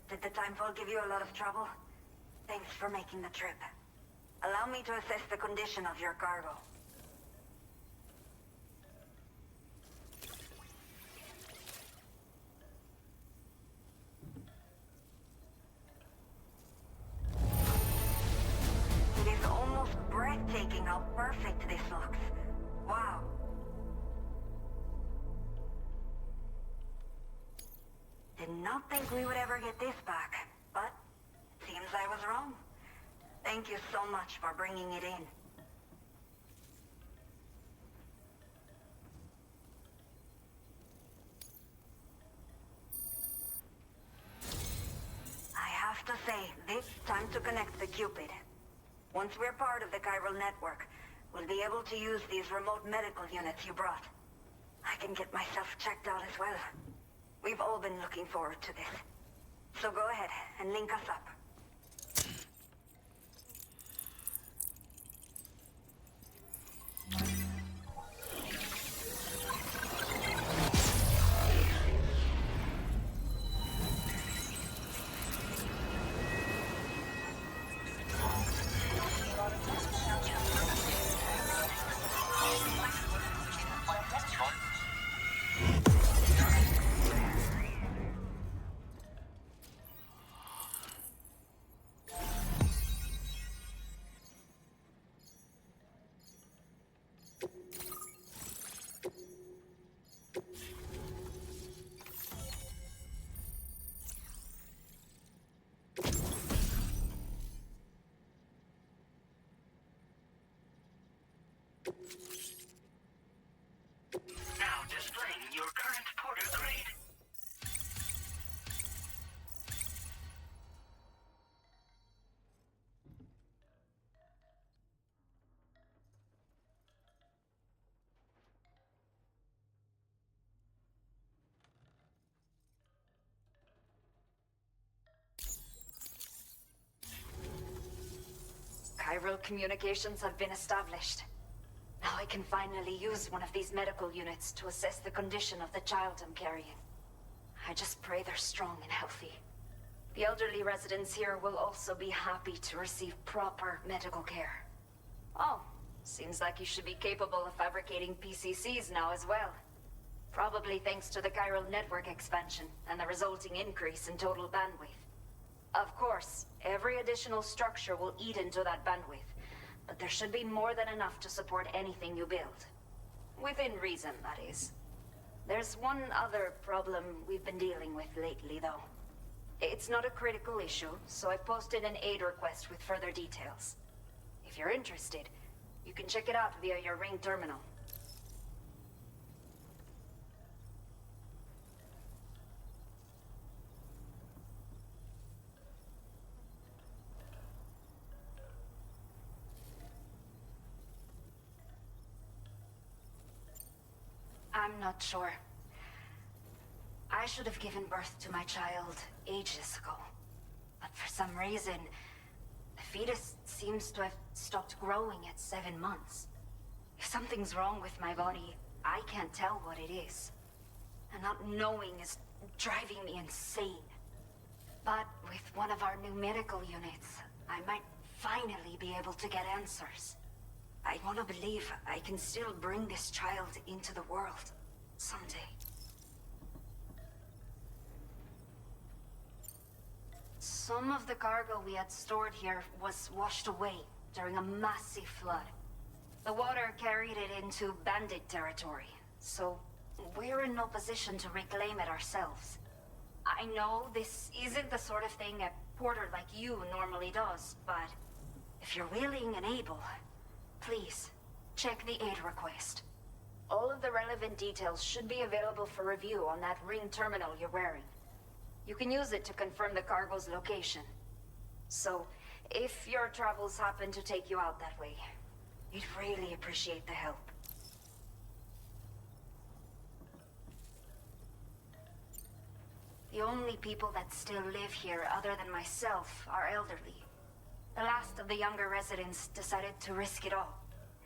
Did the timefall give you a lot of trouble? Thanks for making the trip. Allow me to assess the condition of your cargo. It is almost breathtaking how perfect this looks. Wow. Did not think we would ever get this back, but seems I was wrong. Thank you so much for bringing it in. I have to say, this time to connect the Cupid. Once we're part of the chiral network, we'll be able to use these remote medical units you brought. I can get myself checked out as well. We've all been looking forward to this. So go ahead and link us up. Now displaying your current porter grade. Chiral communications have been established. Now I can finally use one of these medical units to assess the condition of the child I'm carrying. I just pray they're strong and healthy. The elderly residents here will also be happy to receive proper medical care. Oh, seems like you should be capable of fabricating PCCs now as well. Probably thanks to the chiral network expansion and the resulting increase in total bandwidth. Of course, every additional structure will eat into that bandwidth, but there should be more than enough to support anything you build. Within reason, that is. There's one other problem we've been dealing with lately, though. It's not a critical issue, so I posted an aid request with further details. If you're interested, you can check it out via your Ring terminal. I'm not sure. I should have given birth to my child ages ago. But for some reason, the fetus seems to have stopped growing at 7 months. If something's wrong with my body, I can't tell what it is. And not knowing is driving me insane. But with one of our new medical units, I might finally be able to get answers. I want to believe I can still bring this child into the world someday. Some of the cargo we had stored here was washed away during a massive flood. The water carried it into bandit territory, so we're in no position to reclaim it ourselves. I know this isn't the sort of thing a porter like you normally does, but if you're willing and able, please, check the aid request. All of the relevant details should be available for review on that Ring terminal you're wearing. You can use it to confirm the cargo's location. So, if your travels happen to take you out that way, we'd really appreciate the help. The only people that still live here other than myself are elderly. The last of the younger residents decided to risk it all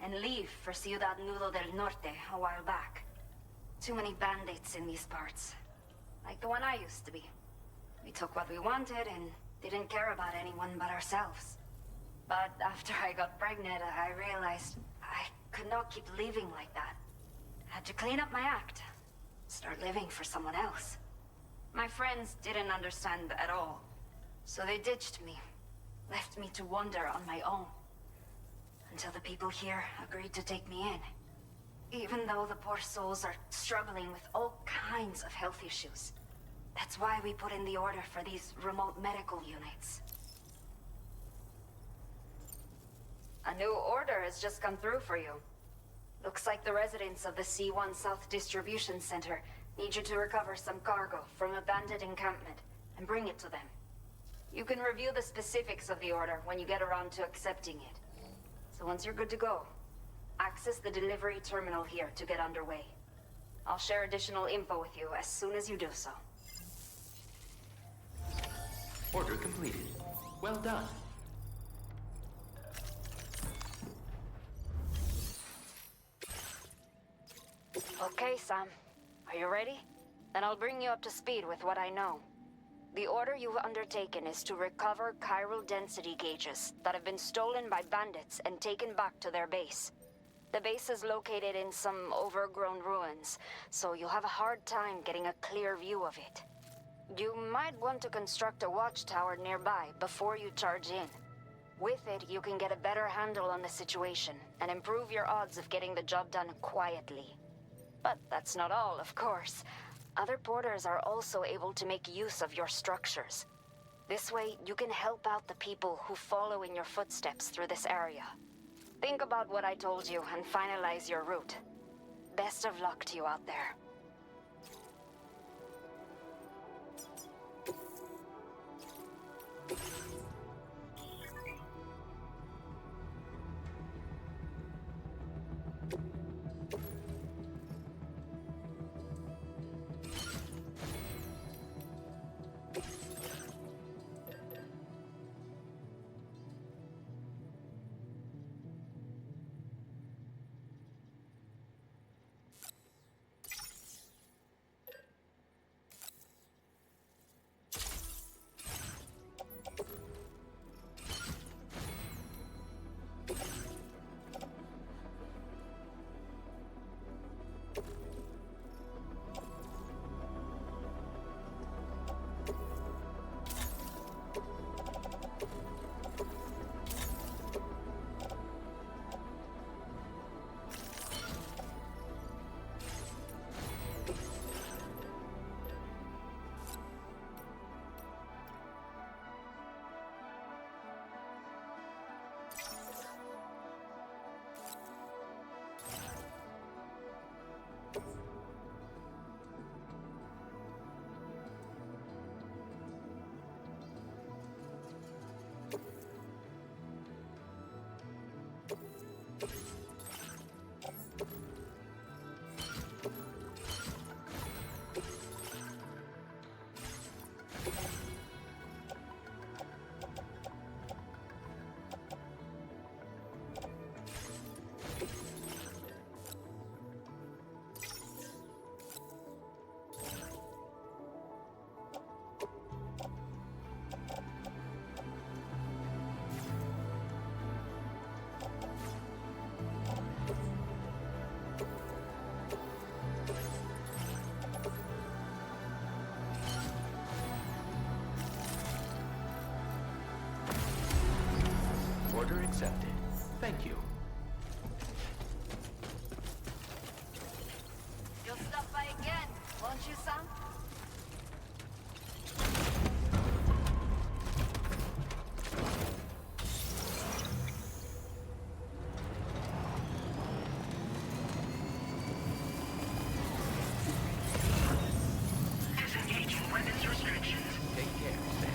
and leave for Ciudad Nudo del Norte a while back. Too many bandits in these parts. like the one I used to be. We took what we wanted and didn't care about anyone but ourselves. But after I got pregnant, I realized I could not keep living like that. Had to clean up my act, start living for someone else. My friends didn't understand at all, so they ditched me, left me to wander on my own. Until the people here agreed to take me in. Even though the poor souls are struggling with all kinds of health issues. That's why we put in the order for these remote medical units. A new order has just come through for you. Looks like the residents of the C1 South Distribution Center need you to recover some cargo from a bandit encampment and bring it to them. You can review the specifics of the order when you get around to accepting it. So once you're good to go, access the delivery terminal here to get underway. I'll share additional info with you as soon as you do so. Order completed. Well done. Okay, Sam. Are you ready? Then I'll bring you up to speed with what I know. The order you've undertaken is to recover chiral density gauges that have been stolen by bandits and taken back to their base. The base is located in some overgrown ruins, so you'll have a hard time getting a clear view of it. You might want to construct a watchtower nearby before you charge in. With it, you can get a better handle on the situation and improve your odds of getting the job done quietly. But that's not all, of course. Other porters are also able to make use of your structures. This way, you can help out the people who follow in your footsteps through this area. Think about what I told you and finalize your route. Best of luck to you out there. Order accepted. Thank you. You'll stop by again, won't you, Sam? Disengaging weapons restrictions. Take care, Sam.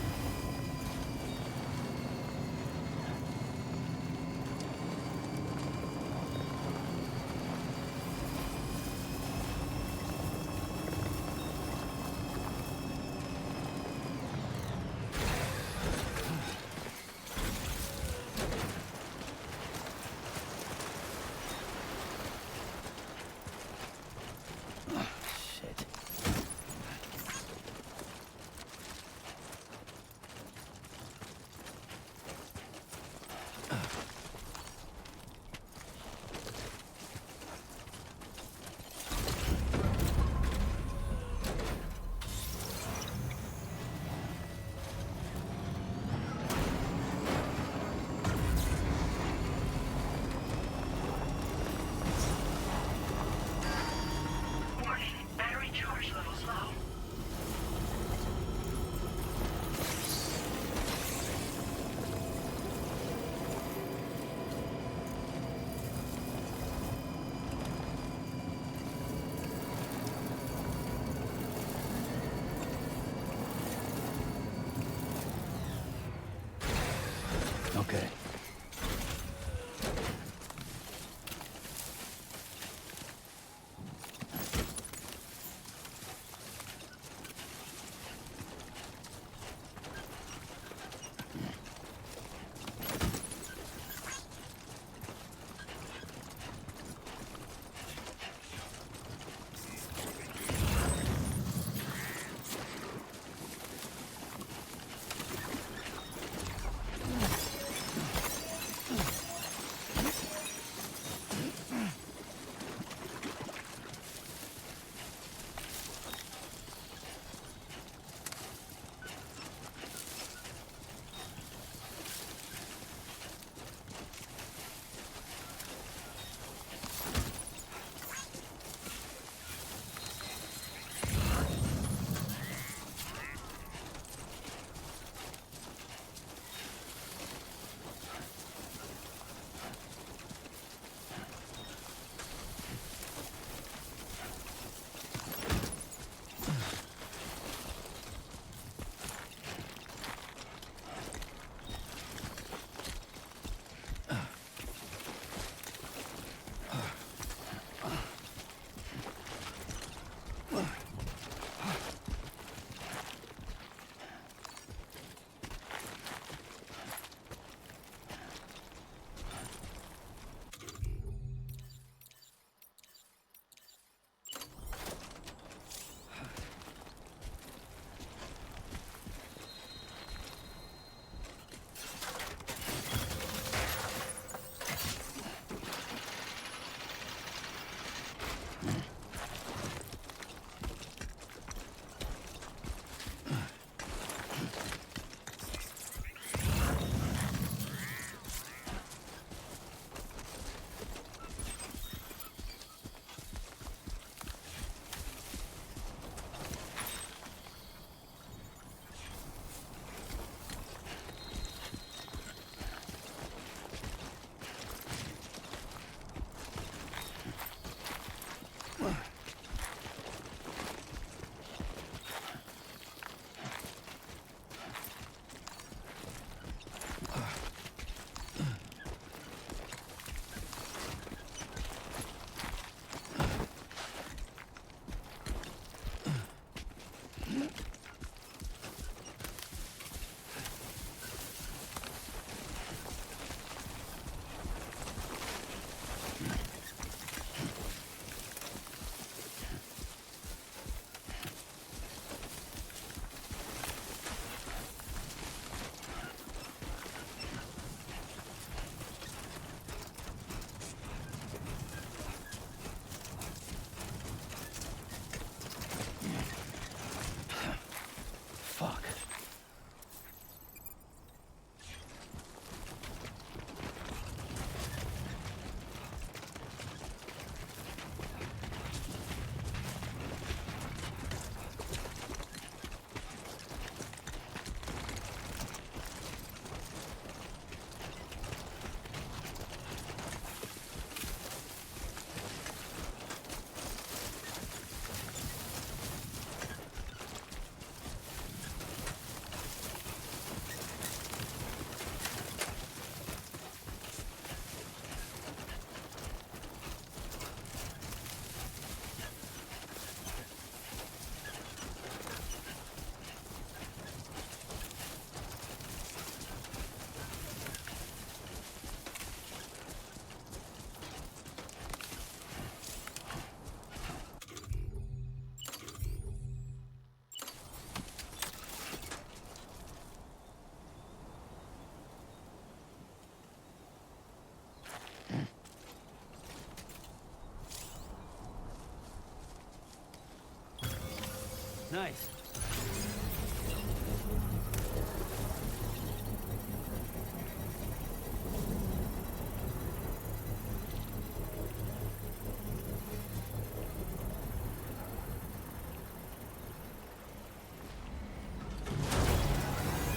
Nice.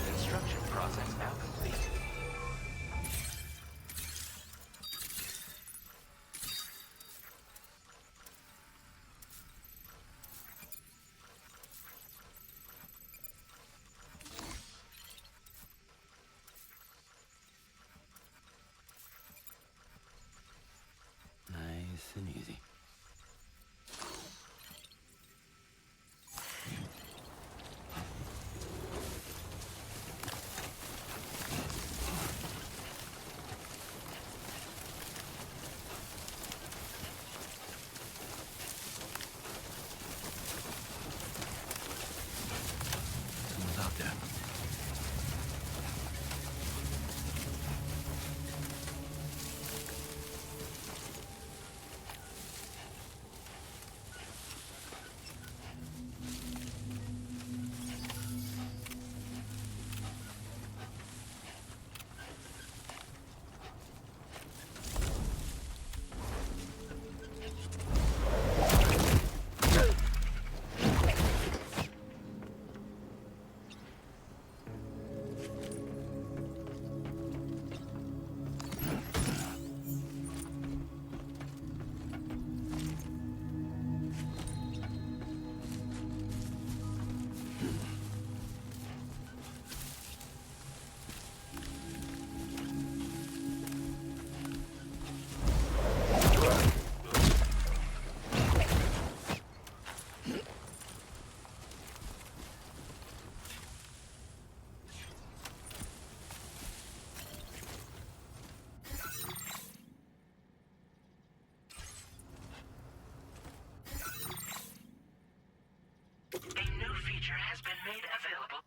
Construction process now complete. Nice and easy. Someone's out there. A new feature has been made available.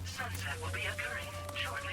Sunset will be occurring shortly.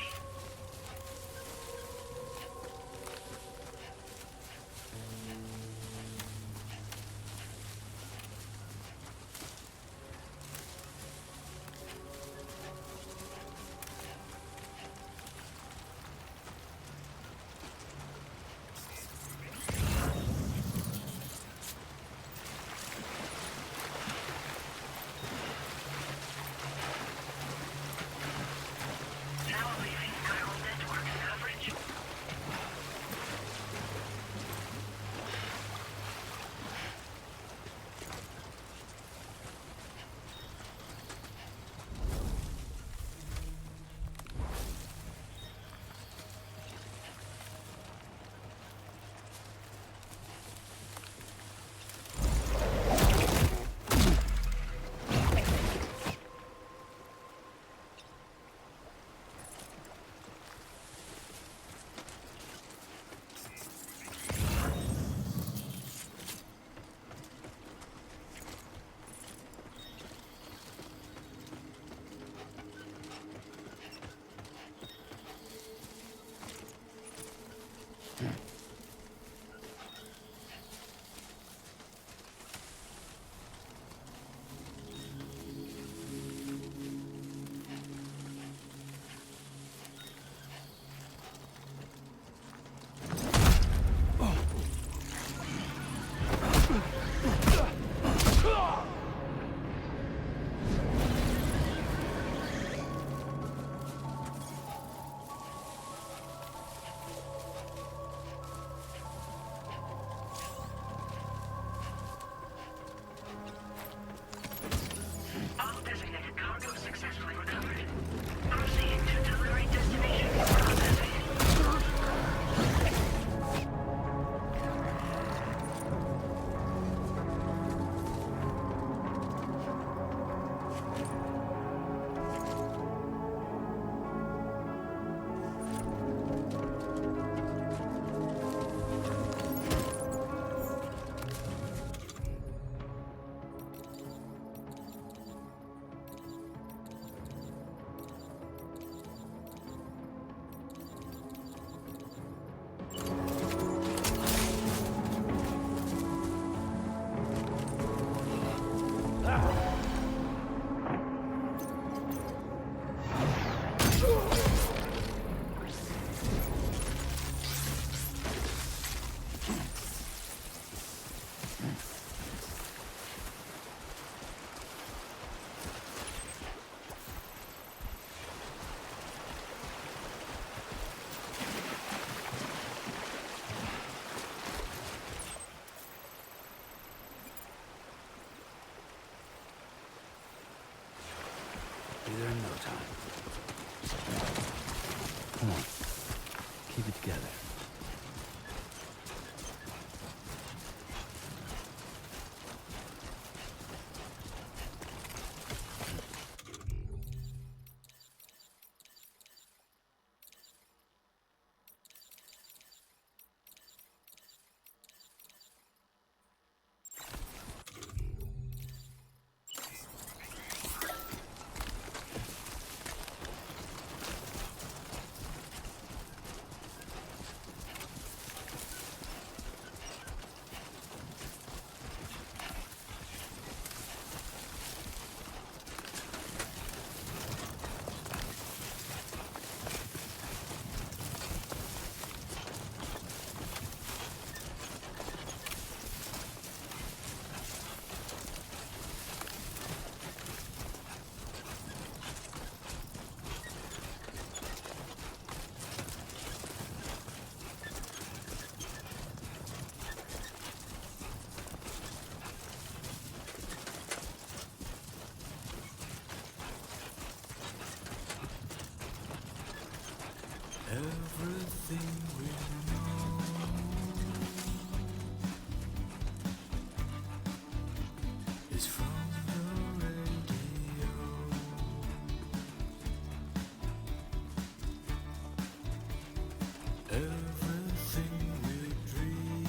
time. Come on. Keep it together. Everything we know is from the radio. Everything we dream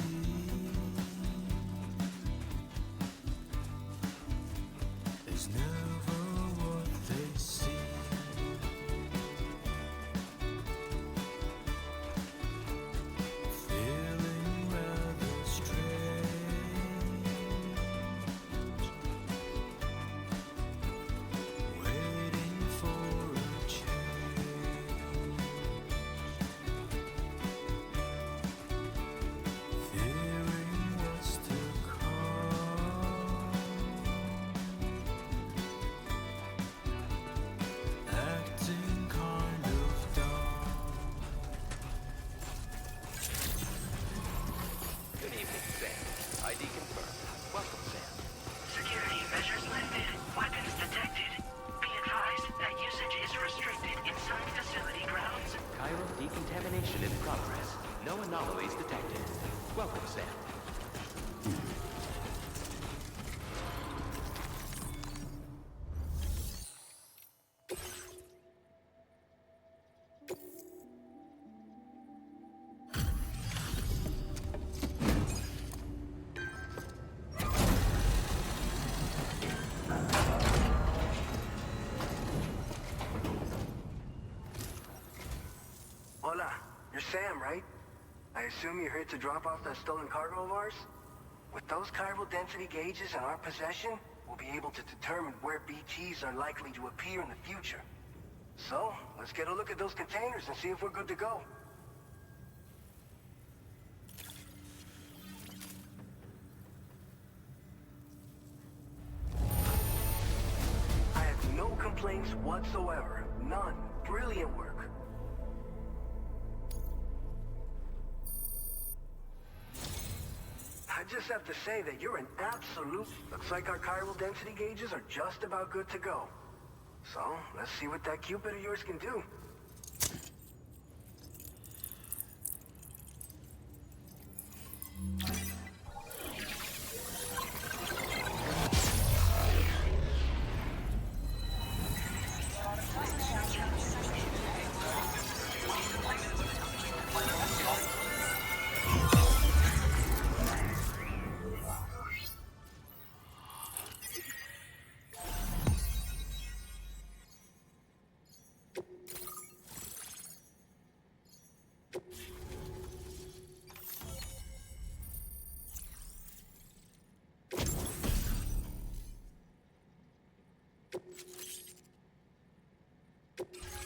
is never what they seem. Decontamination in progress. No anomalies detected. Welcome, Sam. Hola, you're Sam, right? I assume you're here to drop off that stolen cargo of ours? With those chiral density gauges in our possession, we'll be able to determine where BTs are likely to appear in the future. So, let's get a look at those containers and see if we're good to go. I have no complaints whatsoever. None. Brilliant work. I just have to say that you're an absolute... Looks like our chiral density gauges are just about good to go. So, let's see what that Cupid of yours can do.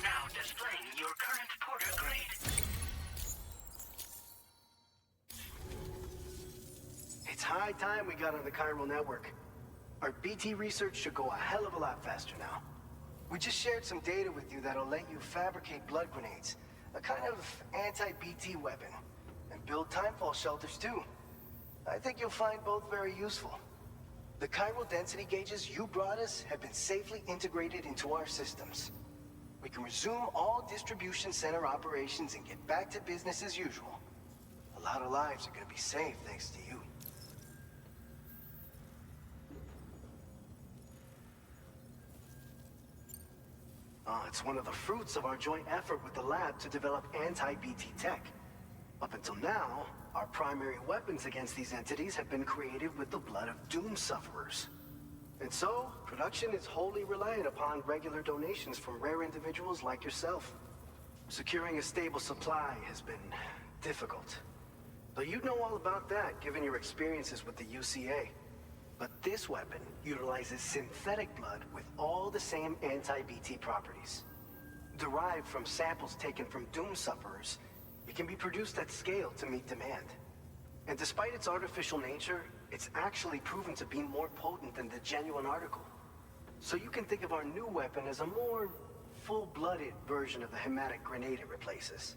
Now displaying your current porter grade. It's high time we got on the chiral network. Our BT research should go a hell of a lot faster now. We just shared some data with you that'll let you fabricate blood grenades, a kind of anti-BT weapon, and build timefall shelters too. I think you'll find both very useful. The chiral density gauges you brought us have been safely integrated into our systems. we can resume all distribution center operations and get back to business as usual. A lot of lives are gonna be saved thanks to you. It's one of the fruits of our joint effort with the lab to develop anti-BT tech. Up until now, our primary weapons against these entities have been created with the blood of doom sufferers. And so, production is wholly reliant upon regular donations from rare individuals like yourself. Securing a stable supply has been difficult. Though you'd know all about that, given your experiences with the UCA. But this weapon utilizes synthetic blood with all the same anti-BT properties. Derived from samples taken from doom sufferers, it can be produced at scale to meet demand. And despite its artificial nature, it's actually proven to be more potent than the genuine article. So you can think of our new weapon as a more full-blooded version of the hematic grenade it replaces.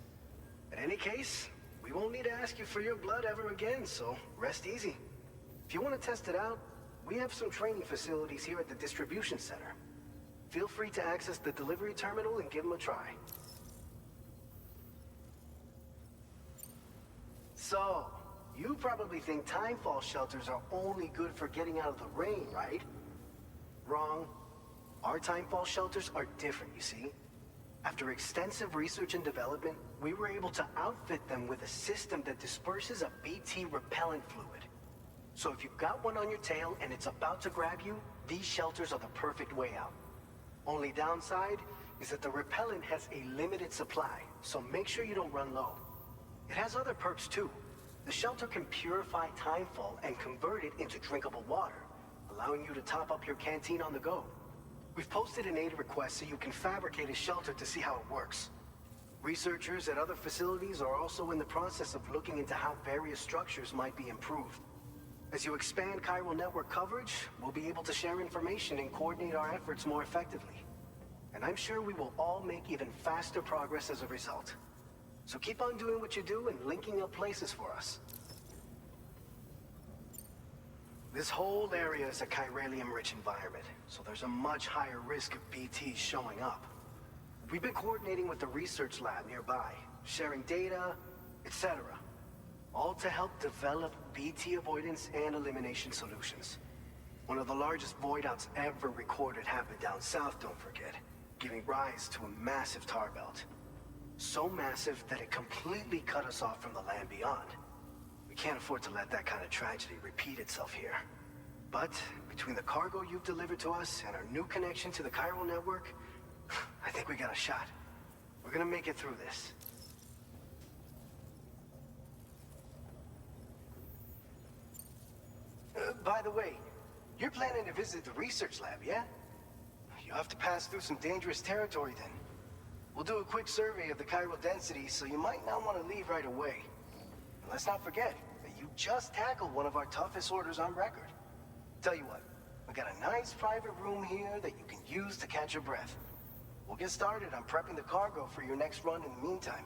In any case, we won't need to ask you for your blood ever again, so rest easy. If you want to test it out, we have some training facilities here at the distribution center. Feel free to access the delivery terminal and give them a try. So, you probably think timefall shelters are only good for getting out of the rain, right? Wrong. Our timefall shelters are different, you see. After extensive research and development, we were able to outfit them with a system that disperses a BT repellent fluid. So if you've got one on your tail and it's about to grab you, these shelters are the perfect way out. Only downside is that the repellent has a limited supply, so make sure you don't run low. It has other perks too. The shelter can purify timefall and convert it into drinkable water, allowing you to top up your canteen on the go. We've posted an aid request so you can fabricate a shelter to see how it works. Researchers at other facilities are also in the process of looking into how various structures might be improved. As you expand chiral network coverage, we'll be able to share information and coordinate our efforts more effectively. And I'm sure we will all make even faster progress as a result. So keep on doing what you do and linking up places for us. This whole area is a chiralium-rich environment, so there's a much higher risk of BTs showing up. We've been coordinating with the research lab nearby, sharing data, etc. All to help develop BT avoidance and elimination solutions. One of the largest void outs ever recorded happened down south, don't forget, giving rise to a massive tar belt. So massive that it completely cut us off from the land beyond. We can't afford to let that kind of tragedy repeat itself here. But between the cargo you've delivered to us and our new connection to the chiral network, I think we got a shot. We're gonna make it through this. By the way, you're planning to visit the research lab, yeah? You'll have to pass through some dangerous territory then. We'll do a quick survey of the chiral density, so you might not want to leave right away. And let's not forget that you just tackled one of our toughest orders on record. Tell you what, we got a nice private room here that you can use to catch your breath. We'll get started on prepping the cargo for your next run in the meantime.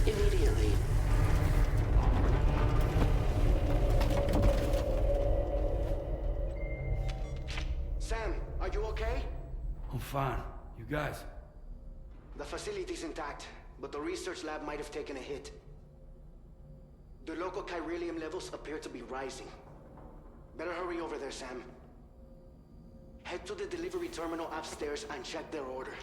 Immediately. Sam, are you okay? I'm fine. You guys? The facility's intact, but the research lab might have taken a hit. The local chiralium levels appear to be rising. Better hurry over there, Sam. Head to the delivery terminal upstairs and check their order.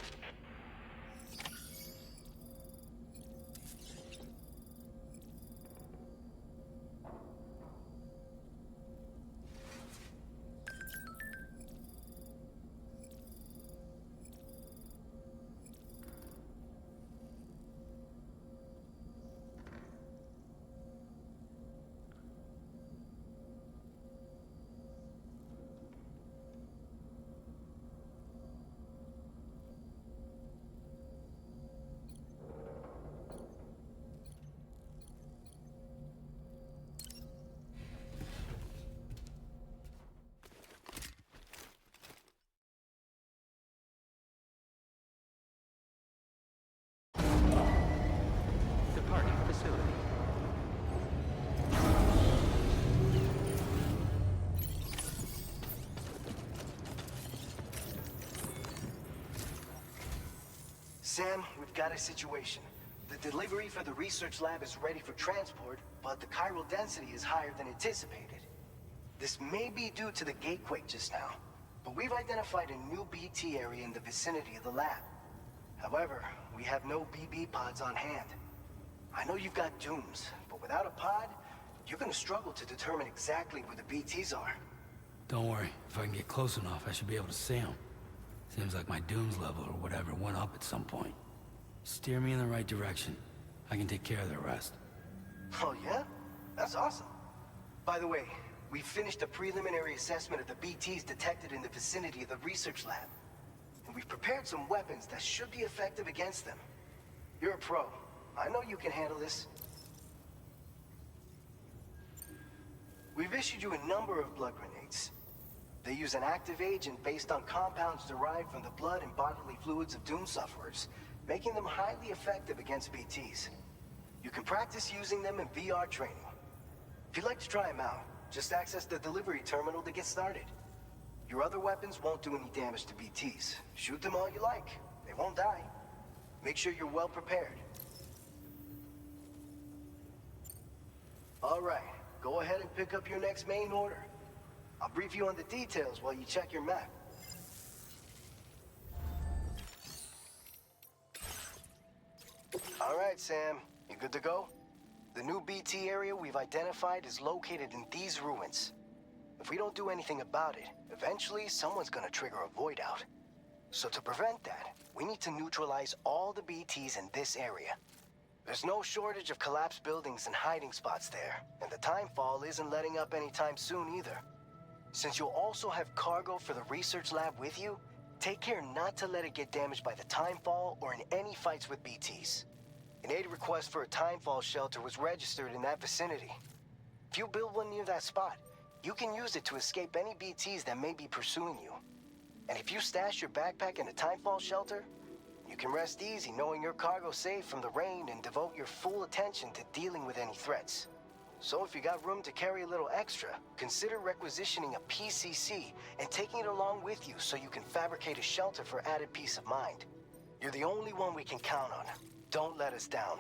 Sam, we've got a situation. The delivery for the research lab is ready for transport, but the chiral density is higher than anticipated. This may be due to the gatequake just now, but we've identified a new BT area in the vicinity of the lab. However, we have no BB pods on hand. I know you've got dooms, but without a pod, you're gonna struggle to determine exactly where the BTs are. Don't worry, if I can get close enough, I should be able to see them. Seems like my dooms level or whatever went up at some point. Steer me in the right direction. I can take care of the rest. Oh yeah? That's awesome. By the way, we finished a preliminary assessment of the BTs detected in the vicinity of the research lab. And we've prepared some weapons that should be effective against them. You're a pro. I know you can handle this. We've issued you a number of blood grenades. They use an active agent based on compounds derived from the blood and bodily fluids of Doom sufferers, making them highly effective against BTs. You can practice using them in VR training. If you'd like to try them out, just access the delivery terminal to get started. Your other weapons won't do any damage to BTs. Shoot them all you like. They won't die. Make sure you're well prepared. All right, go ahead and pick up your next main order. I'll brief you on the details while you check your map. All right, Sam. You good to go? The new BT area we've identified is located in these ruins. If we don't do anything about it, eventually someone's gonna trigger a void out. So to prevent that, we need to neutralize all the BTs in this area. There's no shortage of collapsed buildings and hiding spots there, and the timefall isn't letting up anytime soon either. Since you'll also have cargo for the research lab with you, take care not to let it get damaged by the timefall or in any fights with BTs. An aid request for a timefall shelter was registered in that vicinity. If you build one near that spot, you can use it to escape any BTs that may be pursuing you. And if you stash your backpack in a timefall shelter, you can rest easy knowing your cargo's safe from the rain and devote your full attention to dealing with any threats. So if you got room to carry a little extra, consider requisitioning a PCC and taking it along with you so you can fabricate a shelter for added peace of mind. You're the only one we can count on. Don't let us down.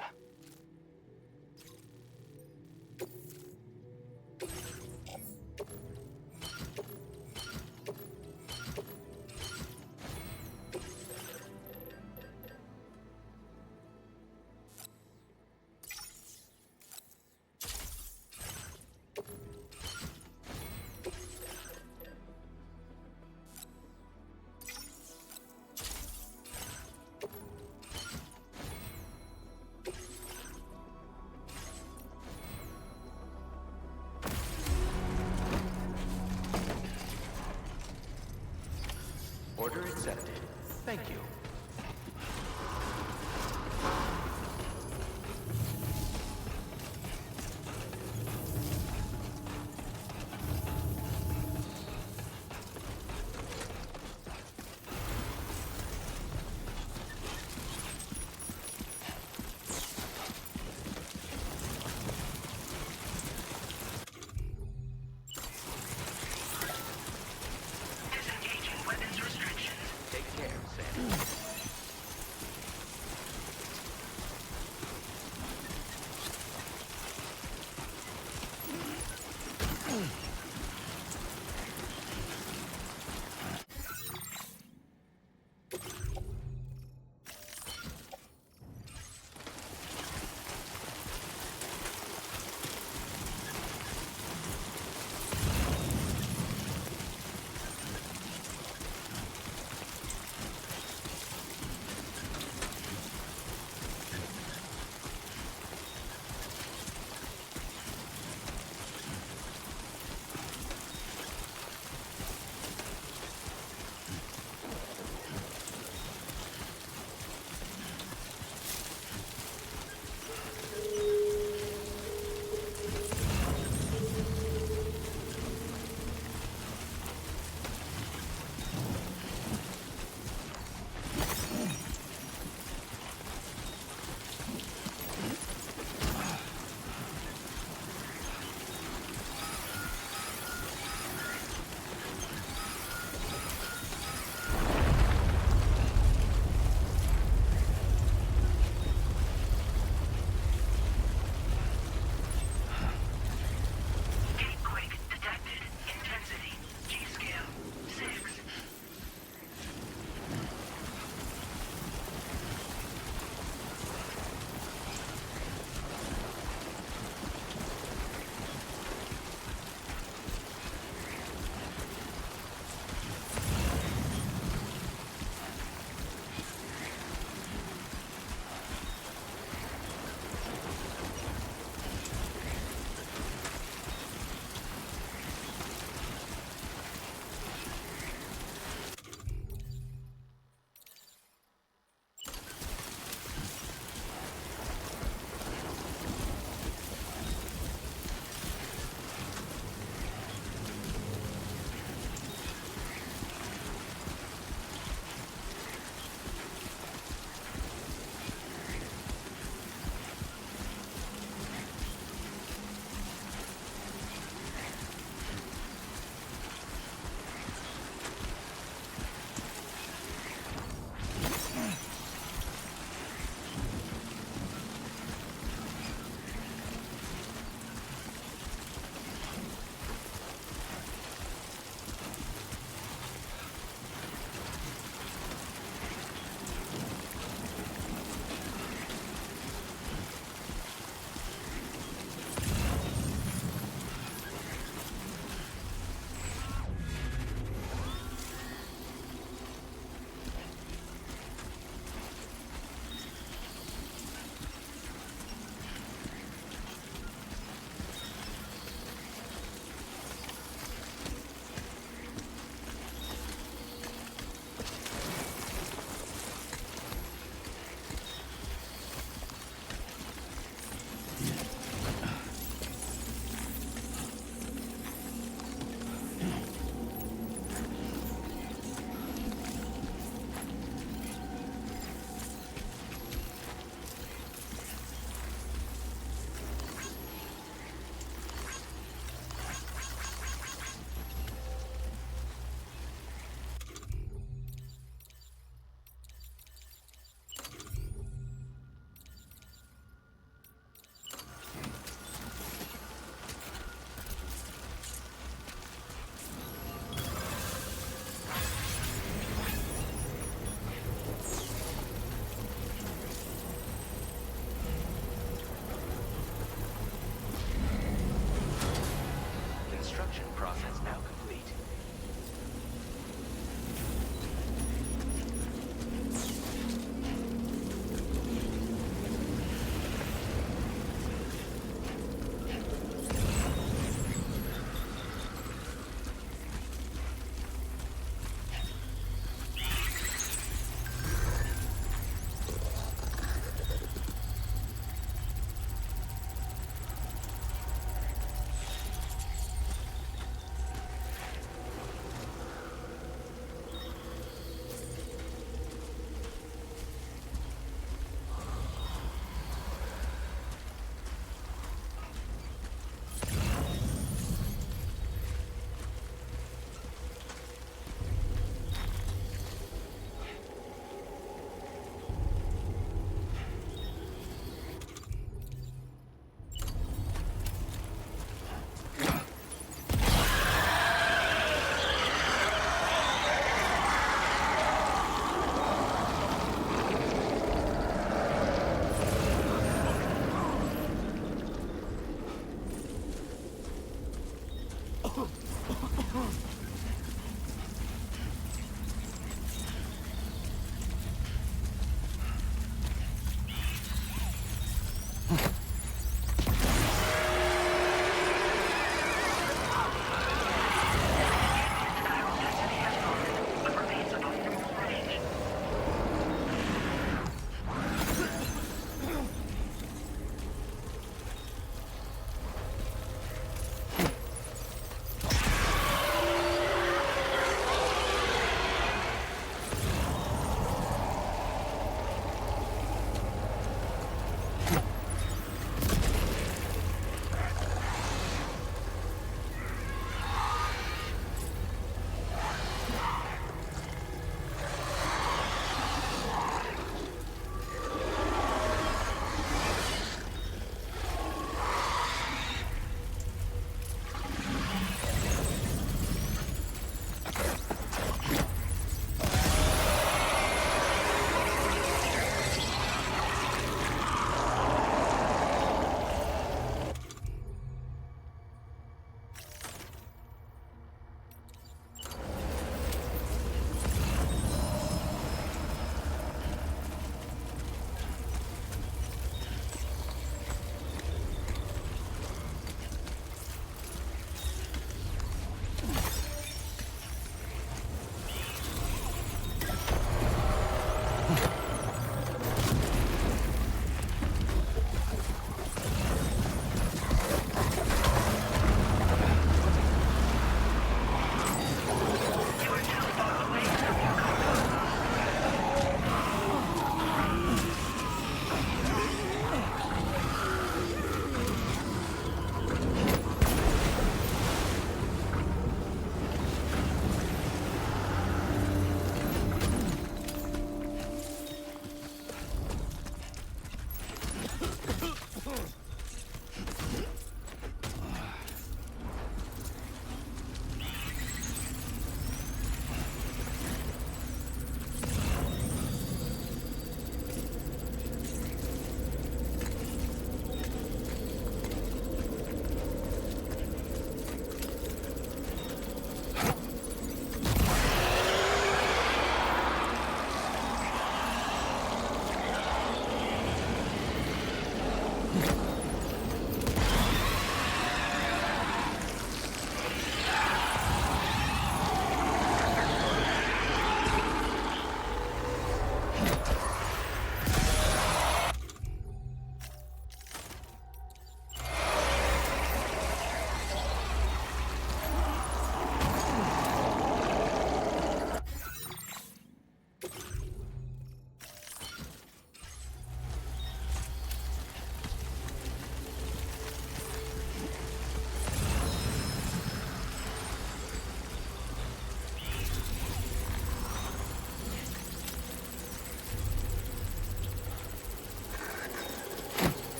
extraction process now complete.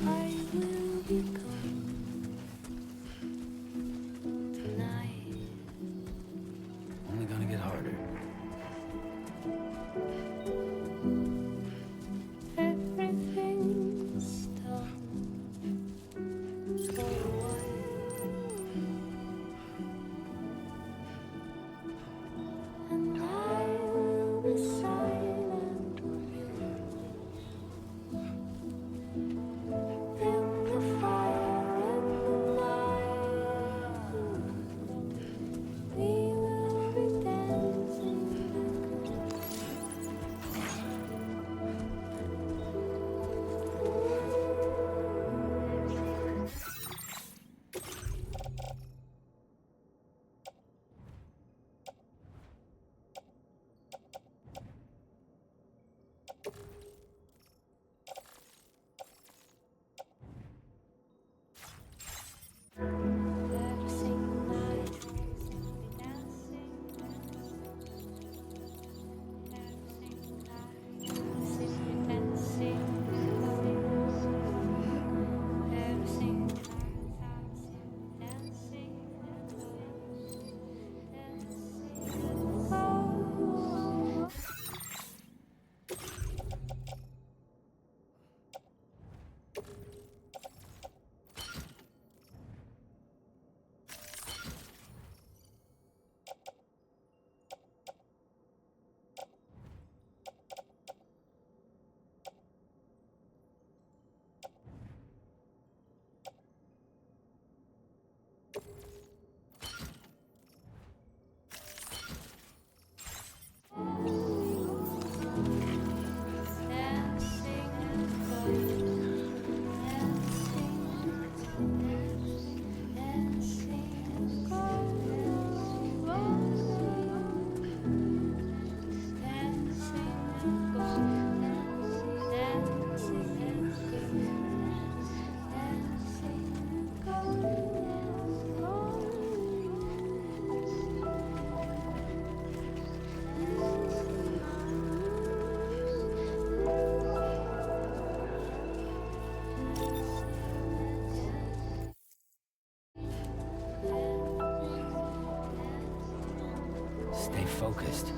I will become tonight. Only gonna get harder. Everything's done for a while. And I will be silent with you in the fire in the night. We will be dancing every single night. Stay focused.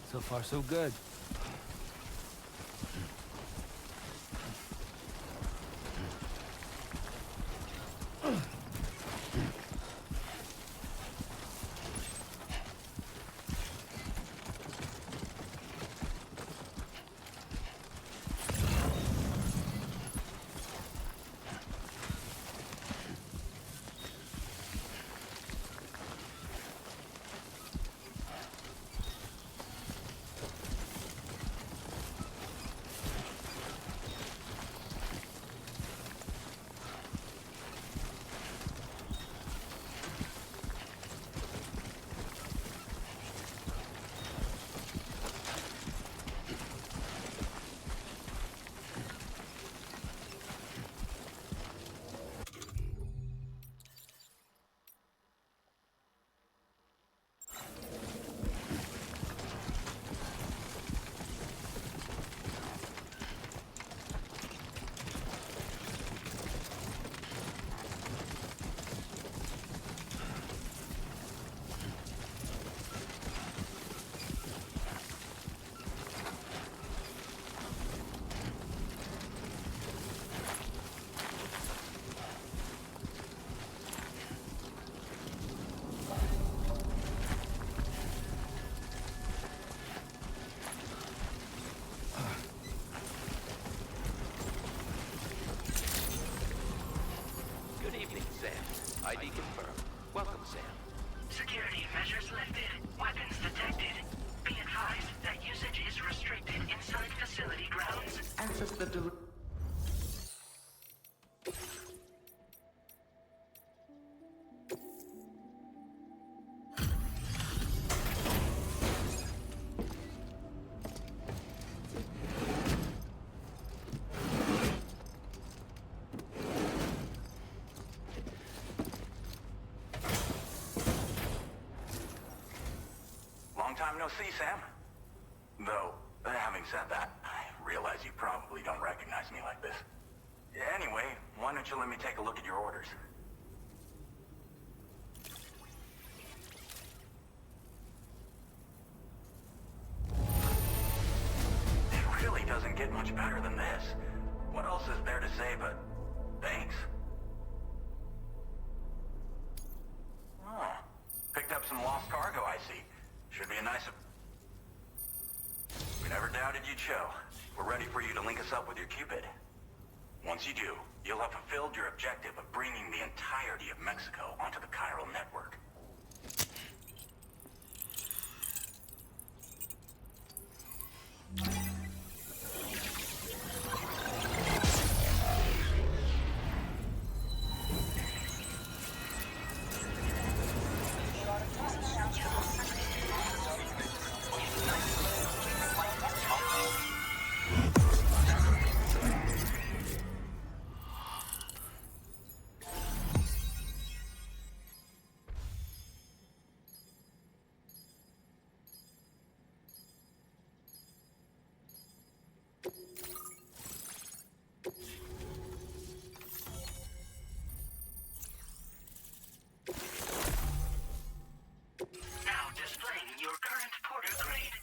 So far, so good. Welcome, Sam. Security measures lifted. Weapons detected. Be advised that usage is restricted inside facility grounds. Access the Long time no see, Sam. Though, having said that, I realize you probably don't recognize me like this. Anyway, why don't you let me take a look at your orders? It really doesn't get much better than this. What else is there to say but thanks? Oh, picked up some lost cargo, I see. Should be a nice... We never doubted you'd show. We're ready for you to link us up with your Cupid. Once you do, you'll have fulfilled your objective of bringing the entirety of Mexico onto the chiral network. Now displaying your current porter grade.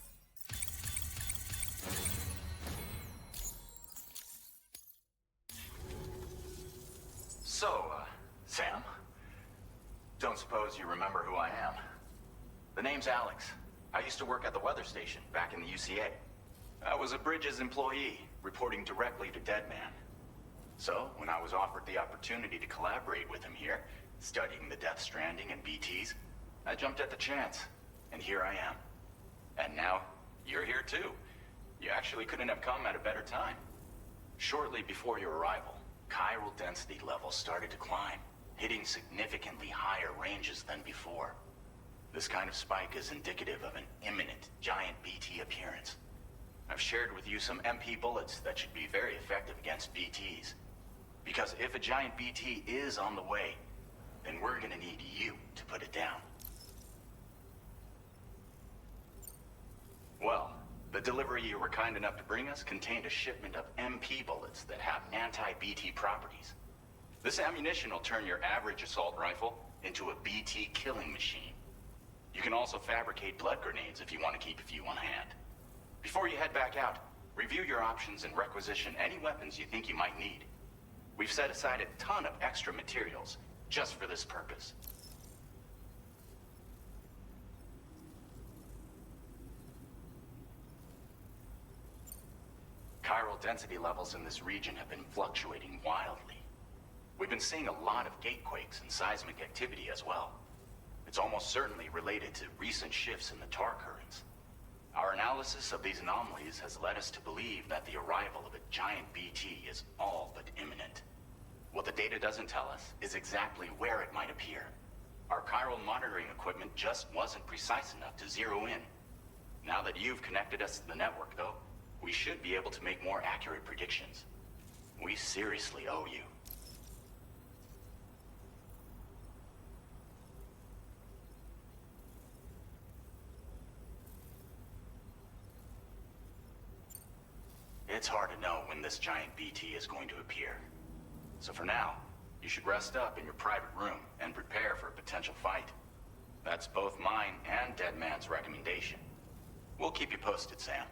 So, Sam? Don't suppose you remember who I am? The name's Alex. I used to work at the weather station back in the UCA. I was a Bridges employee, reporting directly to Deadman. So, when I was offered the opportunity to collaborate with him here, studying the Death Stranding and BTs, I jumped at the chance, and here I am. And now, you're here too. You actually couldn't have come at a better time. Shortly before your arrival, chiral density levels started to climb, hitting significantly higher ranges than before. This kind of spike is indicative of an imminent giant BT appearance. I've shared with you some MP bullets that should be very effective against BTs. Because if a giant BT is on the way, then we're gonna need you to put it down. Well, the delivery you were kind enough to bring us contained a shipment of MP bullets that have anti-BT properties. This ammunition will turn your average assault rifle into a BT killing machine. You can also fabricate blood grenades if you want to keep a few on hand. Before you head back out, review your options and requisition any weapons you think you might need. We've set aside a ton of extra materials just for this purpose. Chiral density levels in this region have been fluctuating wildly. We've been seeing a lot of gatequakes and seismic activity as well. It's almost certainly related to recent shifts in the tar currents. Our analysis of these anomalies has led us to believe that the arrival of a giant BT is all but imminent. What the data doesn't tell us is exactly where it might appear. Our chiral monitoring equipment just wasn't precise enough to zero in. Now that you've connected us to the network, though, we should be able to make more accurate predictions. We seriously owe you. It's hard to know when this giant BT is going to appear. So for now, you should rest up in your private room and prepare for a potential fight. That's both mine and Deadman's recommendation. We'll keep you posted, Sam.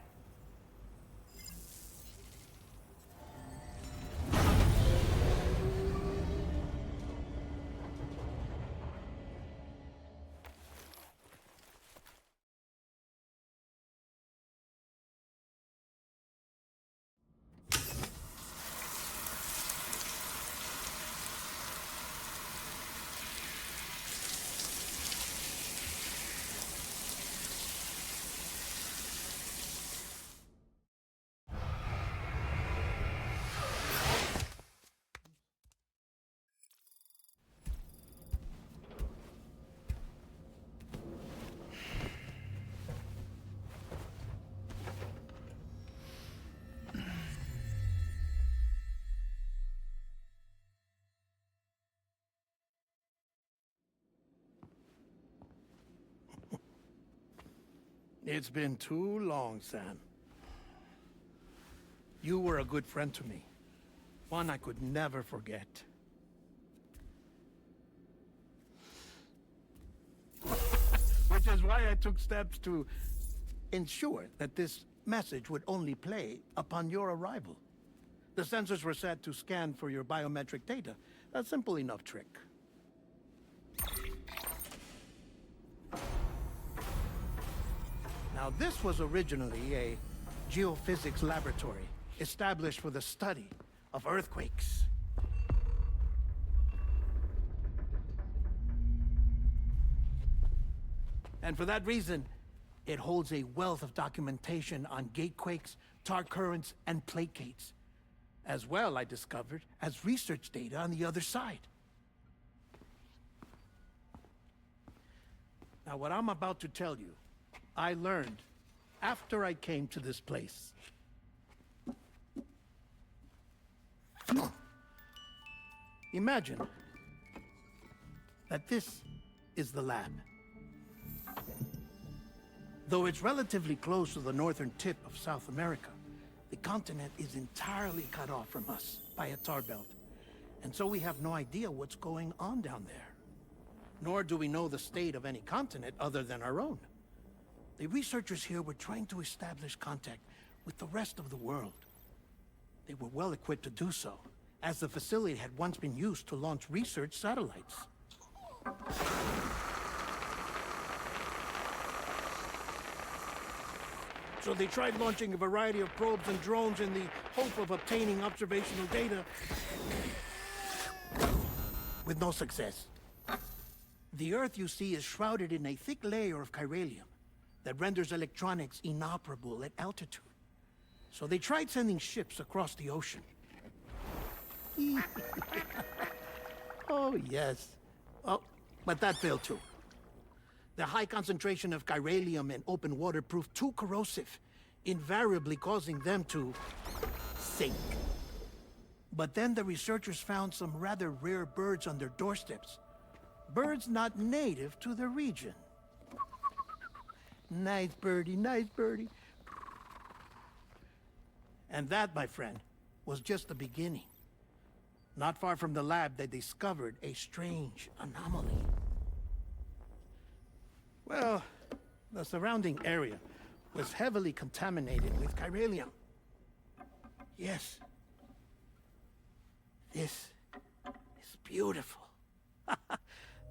It's been too long, Sam. You were a good friend to me. One I could never forget. Which is why I took steps to ensure that this message would only play upon your arrival. The sensors were set to scan for your biometric data. A simple enough trick. Now, this was originally a geophysics laboratory established for the study of earthquakes. And for that reason, it holds a wealth of documentation on gatequakes, tar currents, and plate gates. As well, I discovered, as research data on the other side. Now, what I'm about to tell you, I learned after I came to this place. Imagine that this is the lab. Though it's relatively close to the northern tip of South America, the continent is entirely cut off from us by a tar belt. And so we have no idea what's going on down there. Nor do we know the state of any continent other than our own. The researchers here were trying to establish contact with the rest of the world. They were well equipped to do so, as the facility had once been used to launch research satellites. So they tried launching a variety of probes and drones in the hope of obtaining observational data, with no success. The Earth, you see, is shrouded in a thick layer of chiralium that renders electronics inoperable at altitude. So they tried sending ships across the ocean. Oh, yes. Oh, but that failed too. The high concentration of chiralium in open water proved too corrosive, invariably causing them to sink. But then the researchers found some rather rare birds on their doorsteps. Birds not native to the region. Nice birdie, nice birdie. And that, my friend, was just the beginning. Not far from the lab, they discovered a strange anomaly. Well, the surrounding area was heavily contaminated with chiralium. Yes. This is beautiful.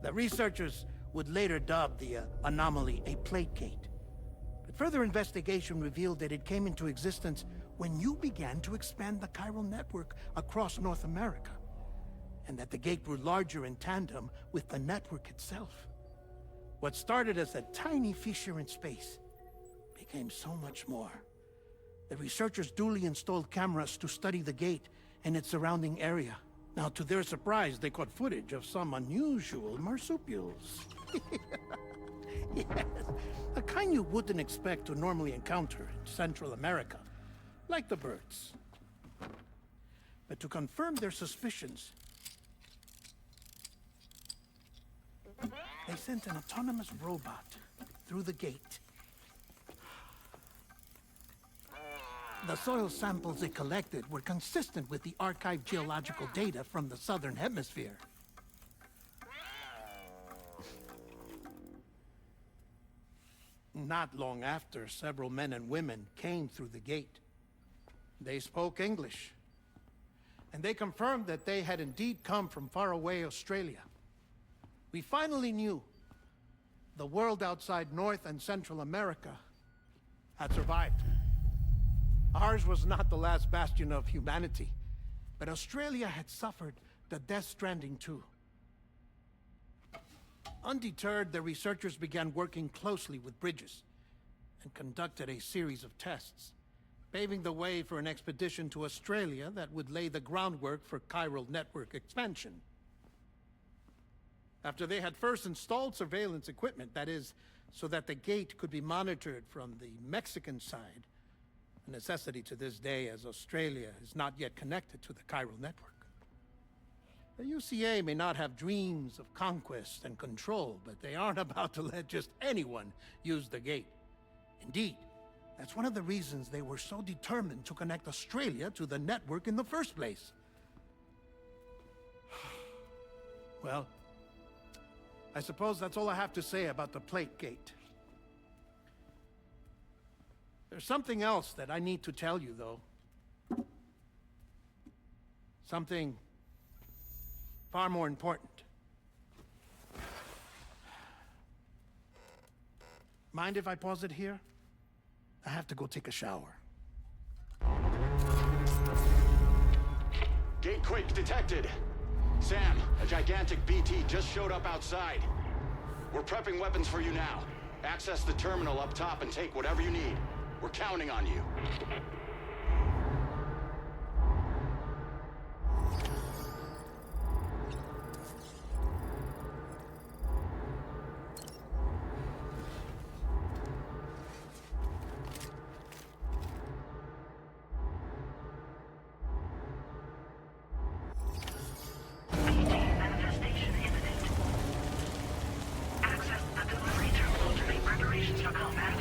The researchers would later dub the anomaly a plate gate. But further investigation revealed that it came into existence when you began to expand the chiral network across North America, and that the gate grew larger in tandem with the network itself. What started as a tiny fissure in space became so much more. The researchers duly installed cameras to study the gate and its surrounding area. Now, to their surprise, they caught footage of some unusual marsupials. Yes, a kind you wouldn't expect to normally encounter in Central America, like the birds. But to confirm their suspicions, they sent an autonomous robot through the gate. The soil samples it collected were consistent with the archived geological data from the southern hemisphere. Not long after, several men and women came through the gate. They spoke English, and they confirmed that they had indeed come from faraway Australia. We finally knew the world outside North and Central America had survived. Ours was not the last bastion of humanity, but Australia had suffered the death stranding too. Undeterred, the researchers began working closely with Bridges and conducted a series of tests, paving the way for an expedition to Australia that would lay the groundwork for chiral network expansion. After they had first installed surveillance equipment, that is, so that the gate could be monitored from the Mexican side, a necessity to this day as Australia is not yet connected to the chiral network. The UCA may not have dreams of conquest and control, but they aren't about to let just anyone use the gate. Indeed, that's one of the reasons they were so determined to connect Australia to the network in the first place. Well, I suppose that's all I have to say about the plate gate. There's something else that I need to tell you, though. Something far more important. Mind if I pause it here? I have to go take a shower. Gate quake detected. Sam, a gigantic BT just showed up outside. We're prepping weapons for you now. Access the terminal up top and take whatever you need. We're counting on you. Manifestation imminent. Access the delivery terminal to make preparations for combat.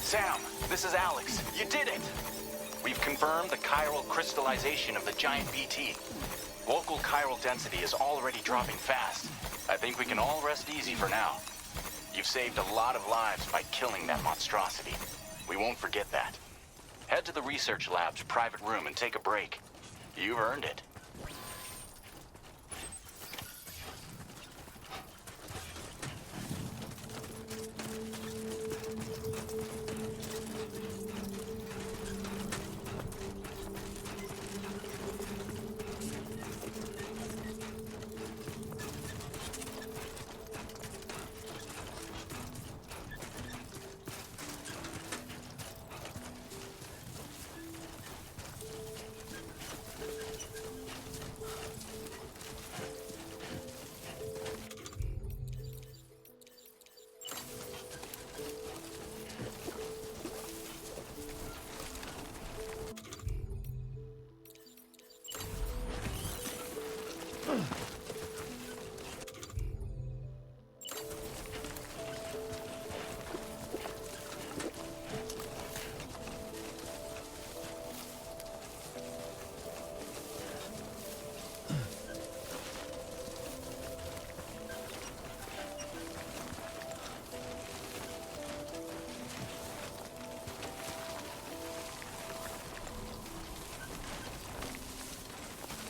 Sam, this is Alex. You did it! We've confirmed the chiral crystallization of the giant BT. Local chiral density is already dropping fast. I think we can all rest easy for now. You've saved a lot of lives by killing that monstrosity. We won't forget that. Head to the research lab's private room and take a break. You've earned it.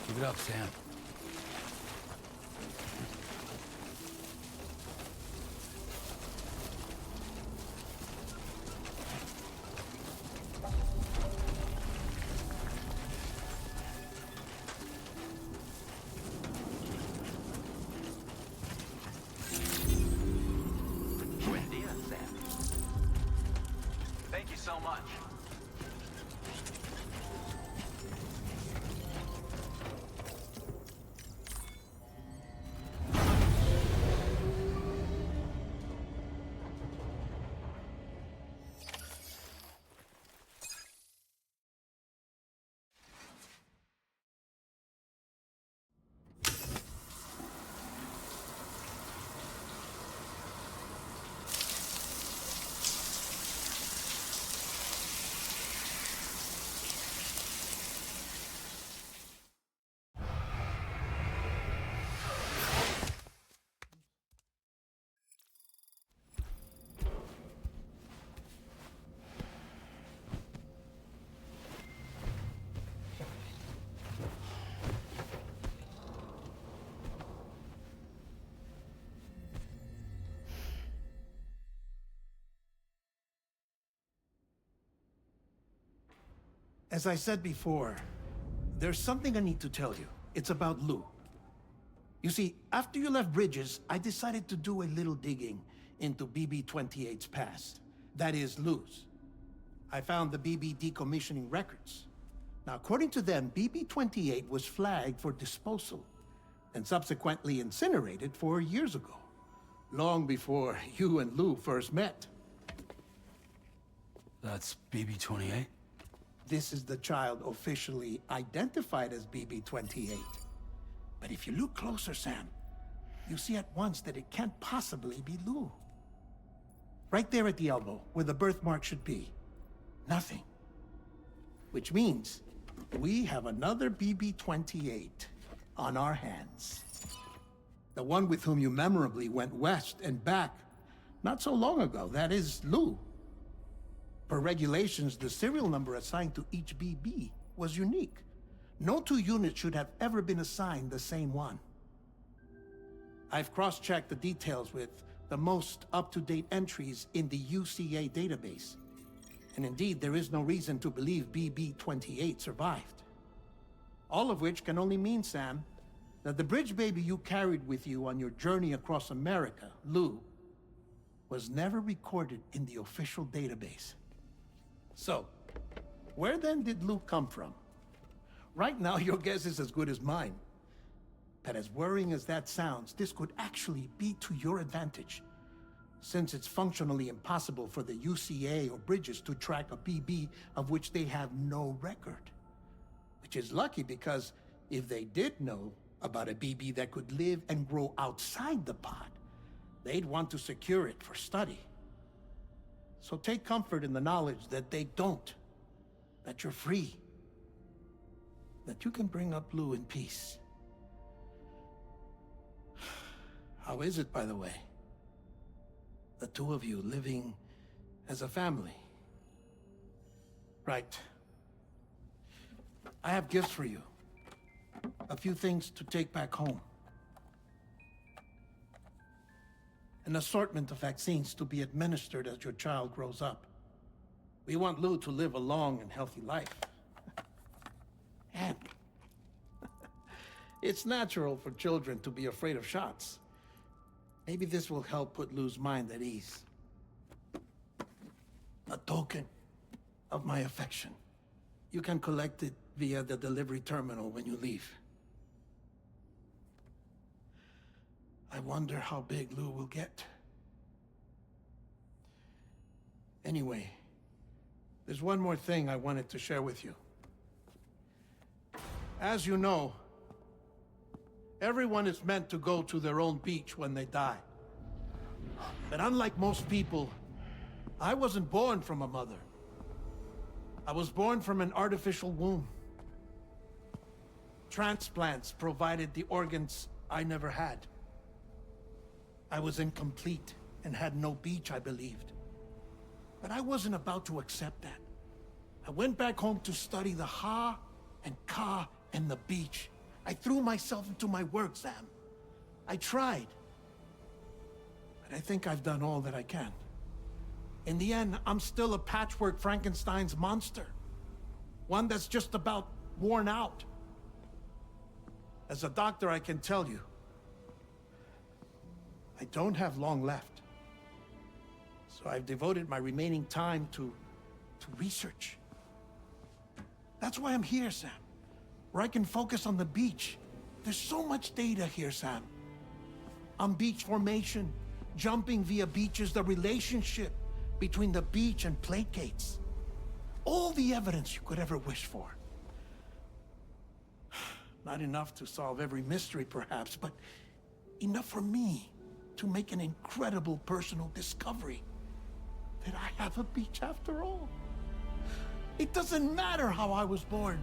Keep it up, Sam. Buen dia, Sam. Thank you so much. As I said before, there's something I need to tell you. It's about Lou. You see, after you left Bridges, I decided to do a little digging into BB-28's past. That is, Lou's. I found the BB decommissioning records. Now, according to them, BB-28 was flagged for disposal and subsequently incinerated 4 years ago, long before you and Lou first met. That's BB-28? This is the child officially identified as BB-28. But if you look closer, Sam, you see at once that it can't possibly be Lou. Right there at the elbow, where the birthmark should be. Nothing. Which means we have another BB-28 on our hands. The one with whom you memorably went west and back not so long ago, that is Lou. Per regulations, the serial number assigned to each BB was unique. No two units should have ever been assigned the same one. I've cross-checked the details with the most up-to-date entries in the UCA database. And indeed, there is no reason to believe BB-28 survived. All of which can only mean, Sam, that the bridge baby you carried with you on your journey across America, Lou, was never recorded in the official database. So, where then did Lou come from? Right now, your guess is as good as mine. But as worrying as that sounds, this could actually be to your advantage, since it's functionally impossible for the UCA or Bridges to track a BB of which they have no record. Which is lucky because if they did know about a BB that could live and grow outside the pod, they'd want to secure it for study. So take comfort in the knowledge that they don't. That you're free. That you can bring up Lou in peace. How is it, by the way? The two of you living as a family. Right. I have gifts for you. A few things to take back home. An assortment of vaccines to be administered as your child grows up. We want Lou to live a long and healthy life. And it's natural for children to be afraid of shots. Maybe this will help put Lou's mind at ease. A token of my affection. You can collect it via the delivery terminal when you leave. I wonder how big Lou will get. Anyway, there's one more thing I wanted to share with you. As you know, everyone is meant to go to their own beach when they die. But unlike most people, I wasn't born from a mother. I was born from an artificial womb. Transplants provided the organs I never had. I was incomplete and had no beach, I believed. But I wasn't about to accept that. I went back home to study the Ha and Ka and the beach. I threw myself into my work, Sam. I tried. But I think I've done all that I can. In the end, I'm still a patchwork Frankenstein's monster. One that's just about worn out. As a doctor, I can tell you, I don't have long left. So I've devoted my remaining time to research. That's why I'm here, Sam. Where I can focus on the beach. There's so much data here, Sam. On beach formation, jumping via beaches, the relationship between the beach and plate gates. All the evidence you could ever wish for. Not enough to solve every mystery, perhaps, but enough for me to make an incredible personal discovery. That I have a beach after all. It doesn't matter how I was born.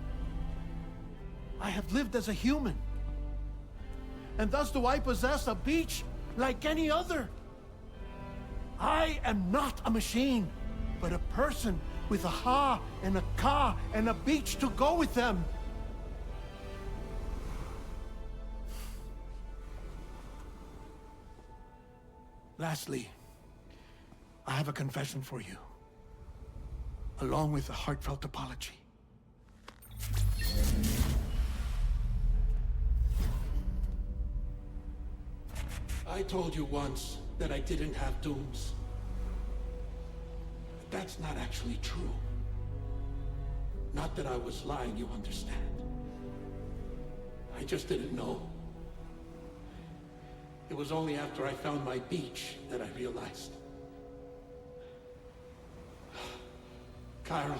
I have lived as a human. And thus do I possess a beach like any other. I am not a machine, but a person with a Ha and a Ka and a beach to go with them. Lastly, I have a confession for you, along with a heartfelt apology. I told you once that I didn't have dooms. But that's not actually true. Not that I was lying, you understand. I just didn't know. It was only after I found my beach that I realized. Chiral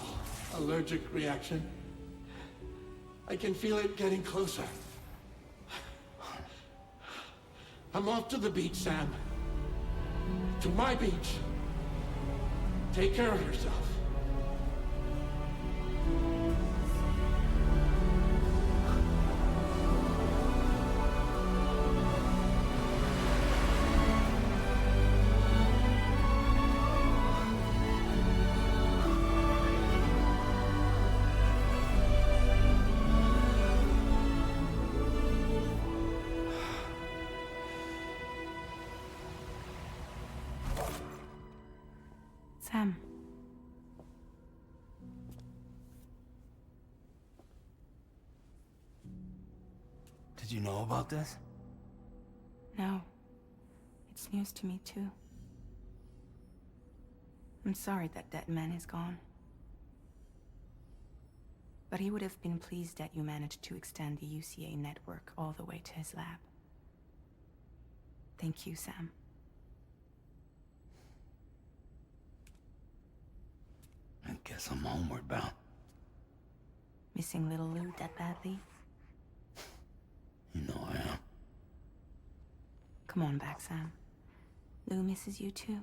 allergic reaction. I can feel it getting closer. I'm off to the beach, Sam. To my beach. Take care of yourself. Sam. Did you know about this? No. It's news to me, too. I'm sorry that man is gone. But he would have been pleased that you managed to extend the UCA network all the way to his lab. Thank you, Sam. I guess I'm homeward bound. Missing little Lou that badly? You know I am. Come on back, Sam. Lou misses you too.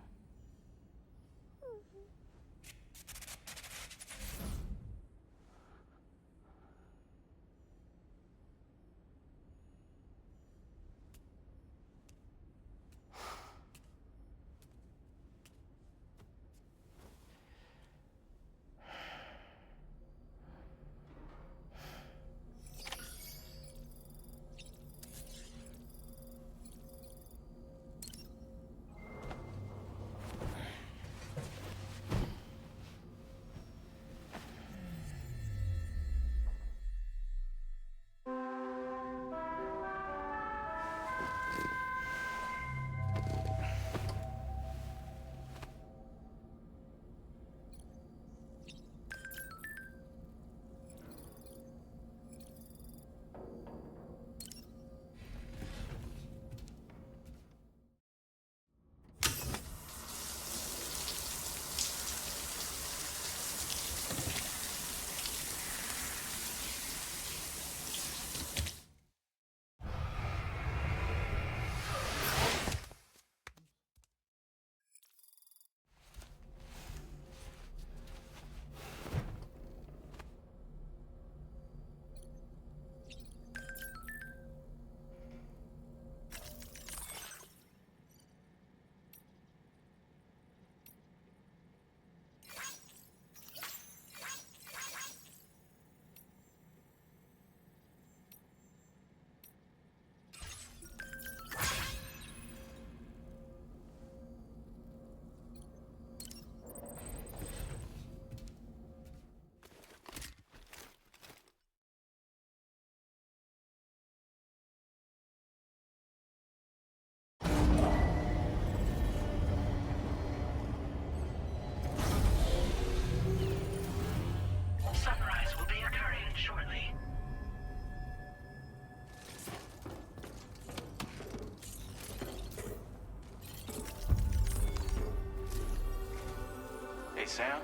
Hey, Sam.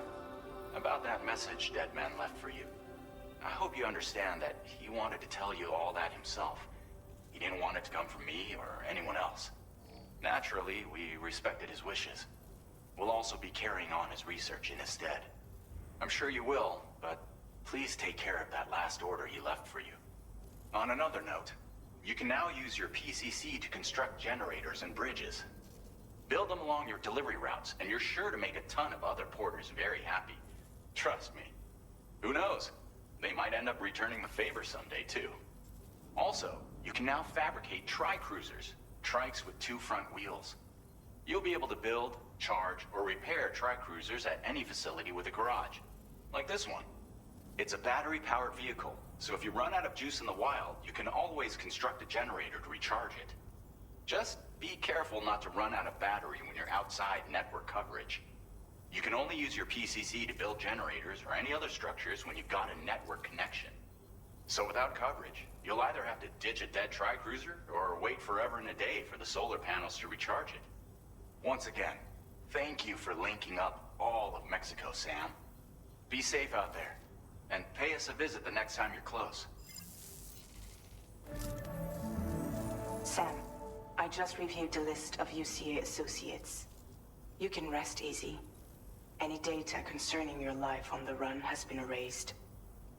About that message Deadman left for you. I hope you understand that he wanted to tell you all that himself. He didn't want it to come from me or anyone else. Naturally, we respected his wishes. We'll also be carrying on his research in his stead. I'm sure you will, but please take care of that last order he left for you. On another note, you can now use your PCC to construct generators and bridges. Build them along your delivery routes, and you're sure to make a ton of other porters very happy. Trust me. Who knows? They might end up returning the favor someday, too. Also, you can now fabricate tri-cruisers, trikes with 2 front wheels. You'll be able to build, charge, or repair tri-cruisers at any facility with a garage. Like this one. It's a battery-powered vehicle, so if you run out of juice in the wild, you can always construct a generator to recharge it. Just be careful not to run out of battery when you're outside network coverage. You can only use your PCC to build generators or any other structures when you've got a network connection. So without coverage, you'll either have to ditch a dead tri-cruiser or wait forever and a day for the solar panels to recharge it. Once again, thank you for linking up all of Mexico, Sam. Be safe out there, and pay us a visit the next time you're close. Sam, I just reviewed the list of UCA associates. You can rest easy. Any data concerning your life on the run has been erased.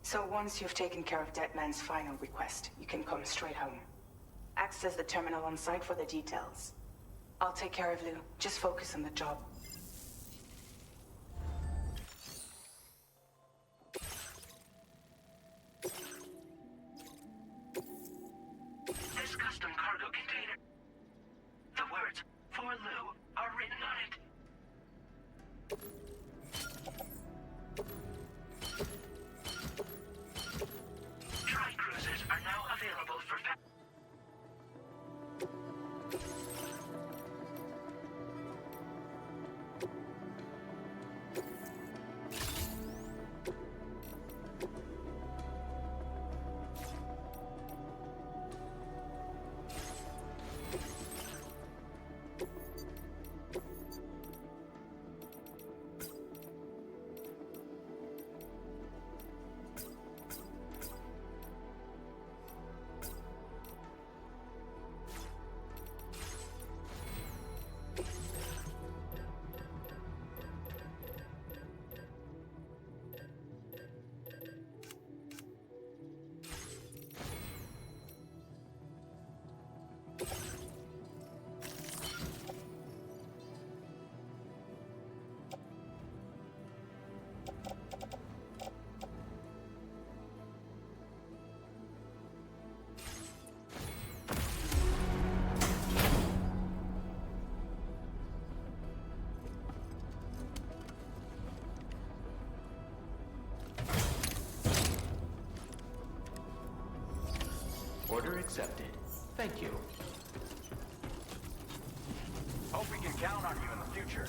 So once you've taken care of Deadman's final request, you can come straight home. Access the terminal on site for the details. I'll take care of Lou. Just focus on the job. This custom cargo container. The words, "For Lou," are written on it. Tri-cruisers are now available for Order accepted. Thank you. Hope we can count on you in the future.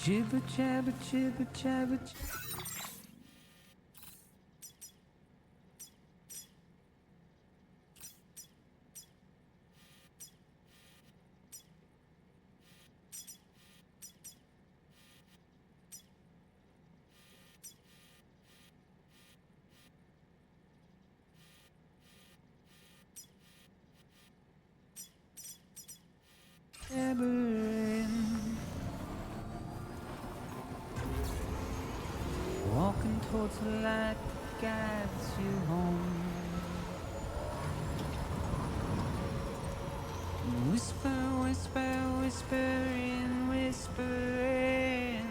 Jibber jabber jibber jabber. Walking towards the light that guides you home. Whisper, whisper, whispering, whispering.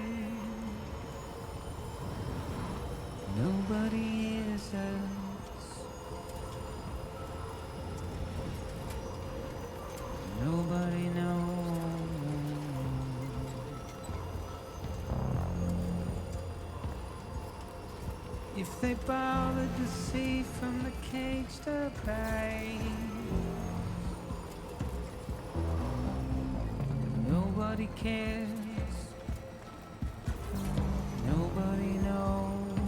Nobody hears us. Nobody knows. If they bothered to see from the cage to play, nobody cares, nobody knows.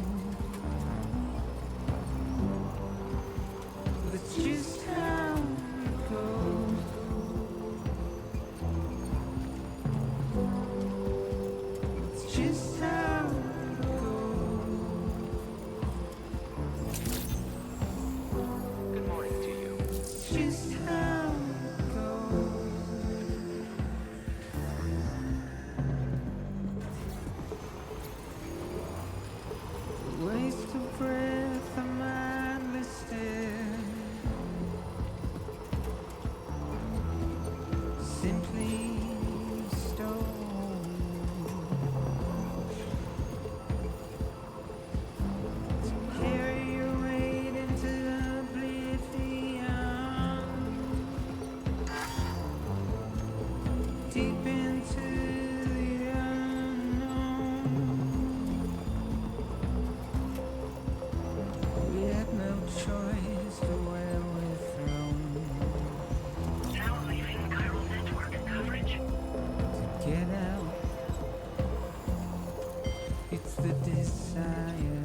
But it's just how it goes. It's just how it goes. Good morning to you. It's just how it goes. Waste of breath, a mindless stare. Simply stone. To carry your weight into oblivion. Deep into the unknown. We had no choice to where we're thrown. Now leaving chiral network coverage. To get out, it's the desire.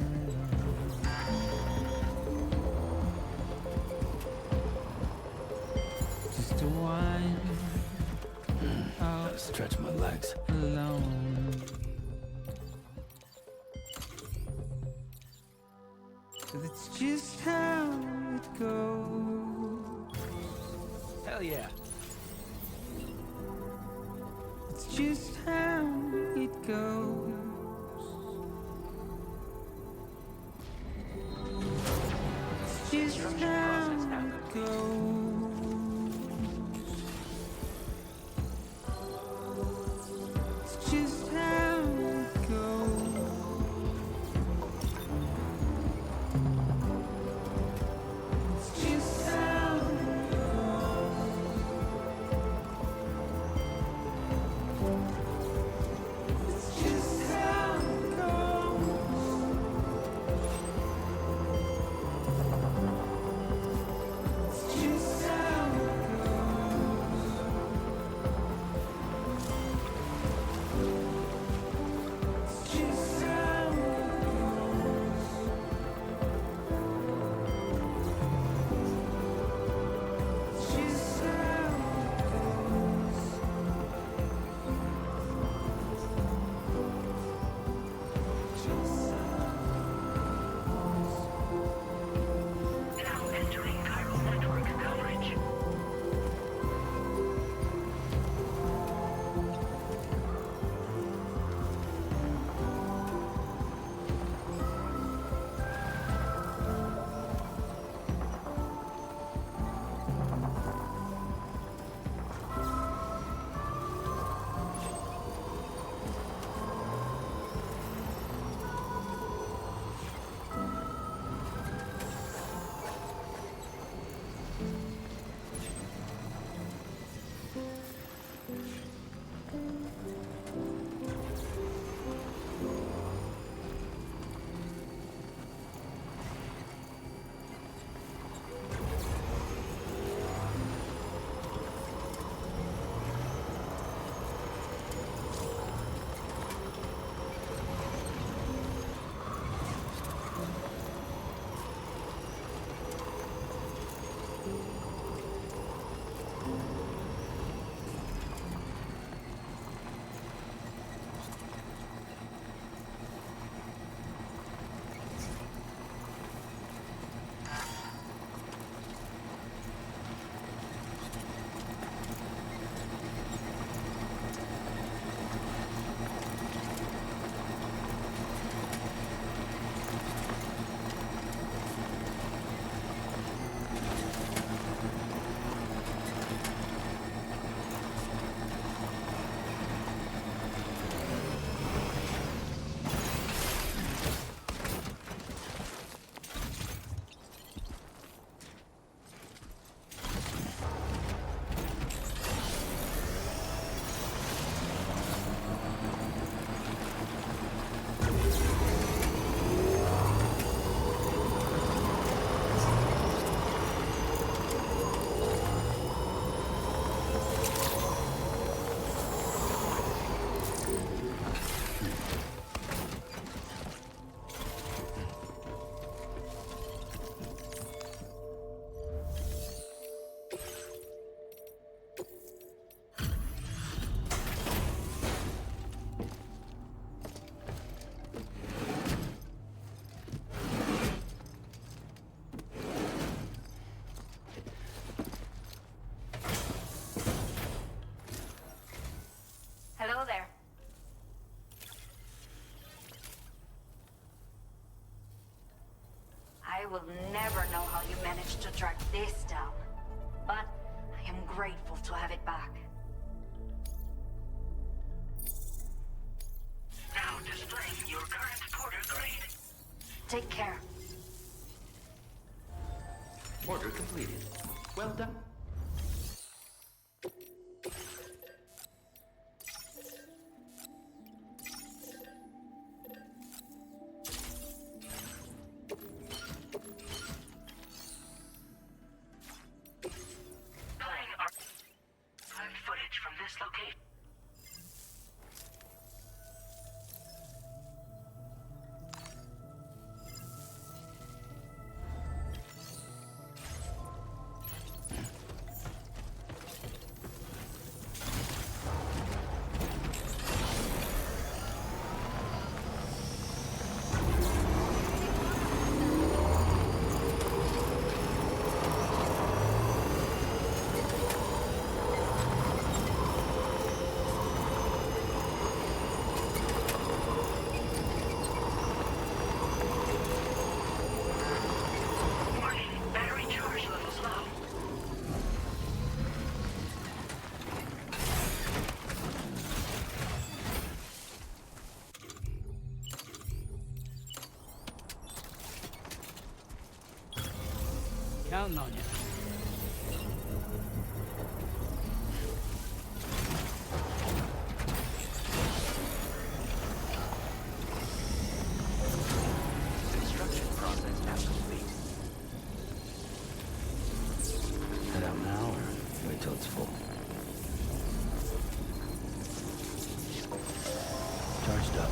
Just to whine out Gotta stretch my legs. alone. But it's just how it goes. Hell yeah. It's just how it goes. It's just how it goes. It's just how it goes. It's just how it goes. It's just how it goes. It's just will never know how you managed to track this down. But I am grateful to have it back. Now displaying your current porter grade. Take care. Order completed. Well done. Playing archive footage from this location. Counting on you. Construction process now complete. Head out now or wait till it's full? Charged up.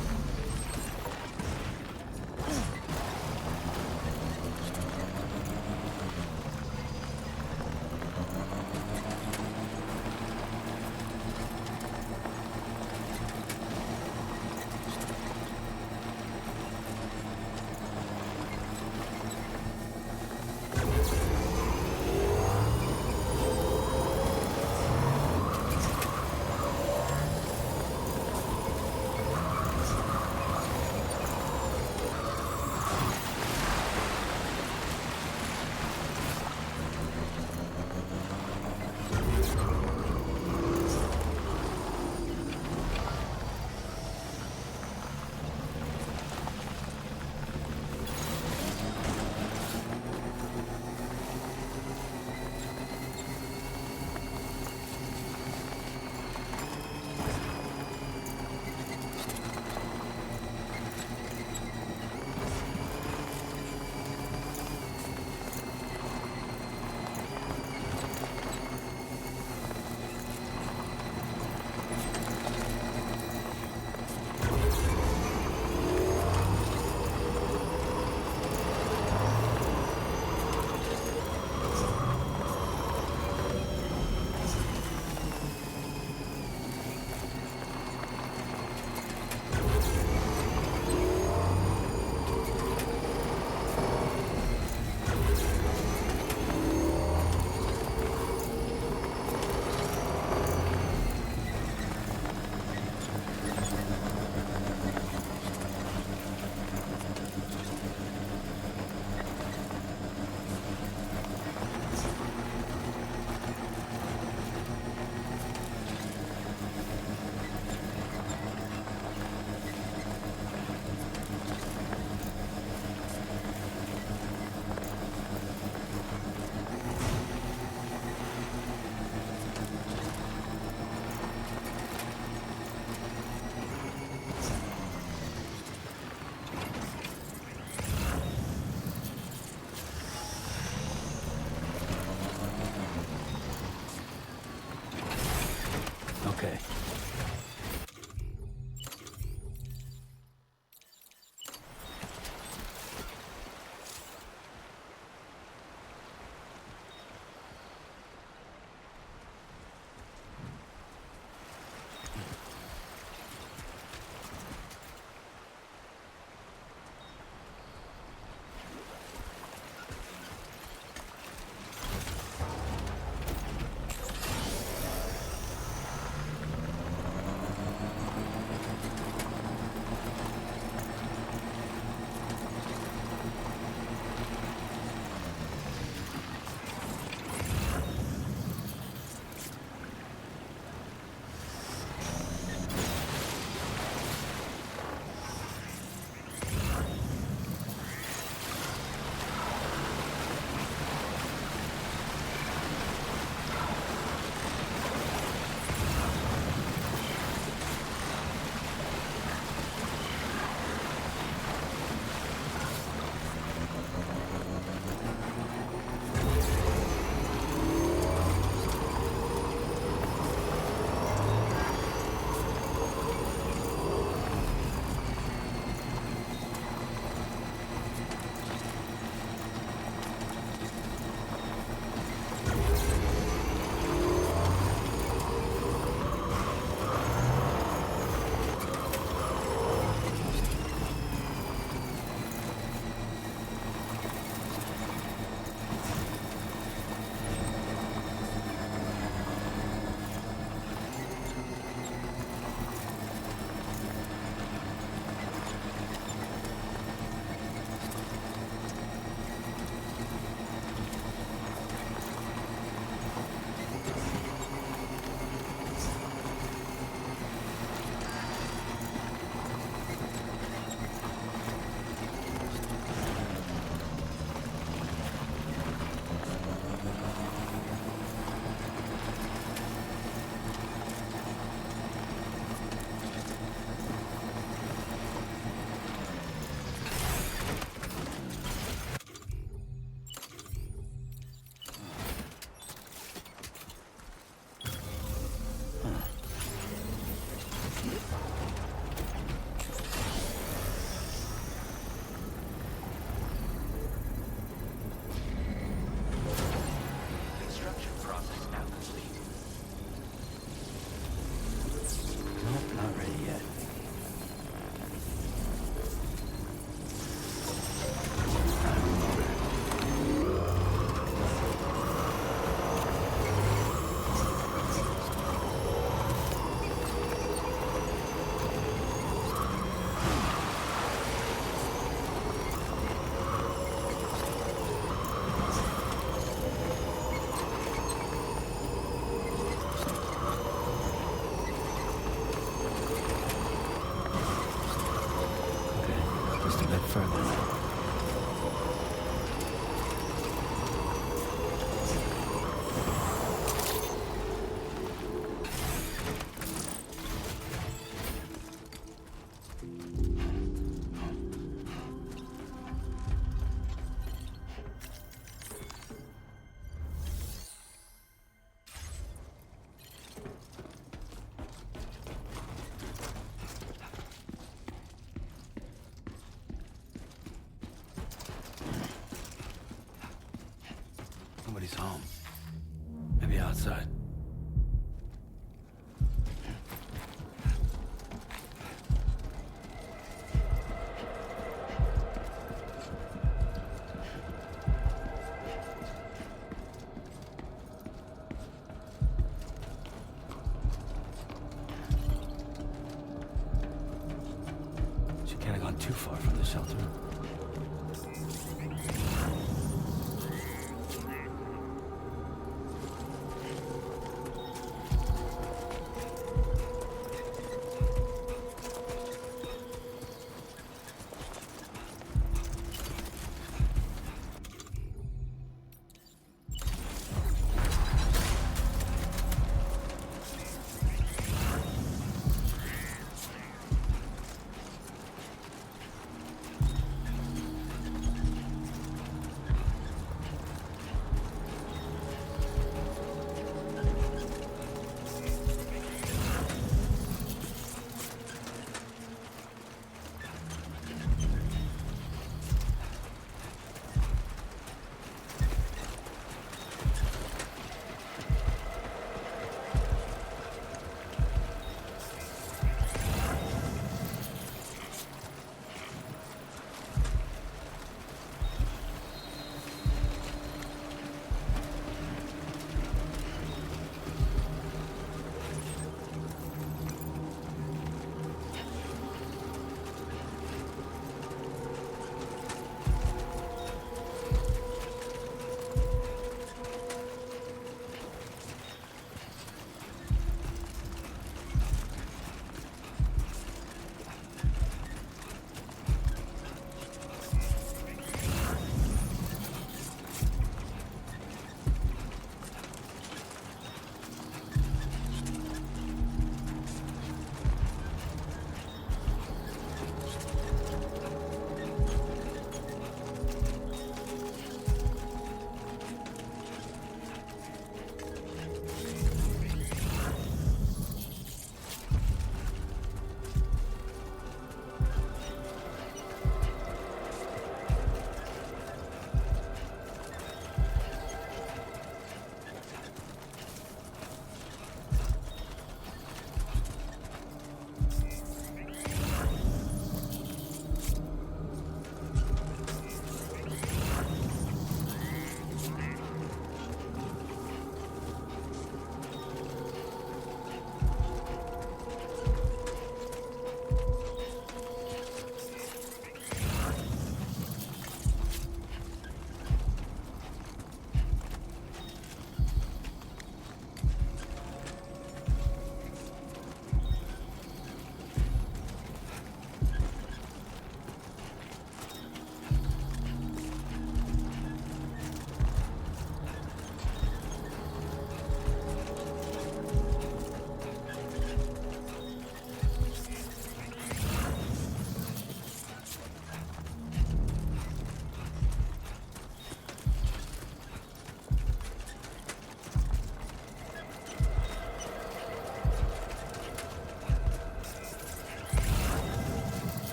Okay. nobody's home. Maybe outside. She can't have gone too far from the shelter.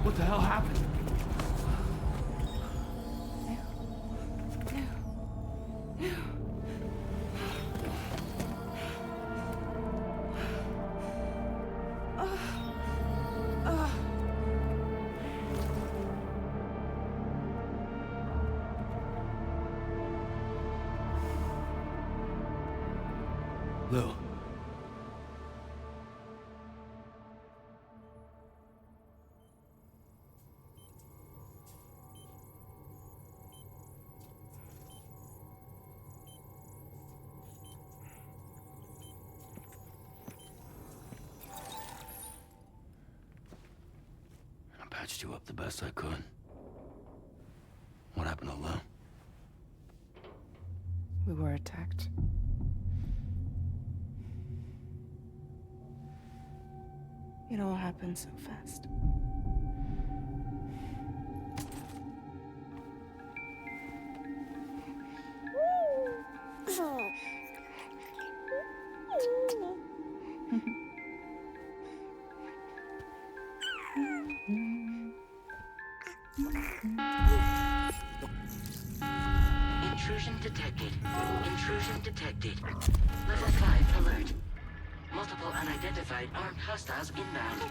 What the hell happened? Lou. I patched you up the best I could. What happened to Lou? We were attacked. It all happened so fast. Intrusion detected. Intrusion detected. Level 5 alert. Multiple unidentified armed hostiles inbound.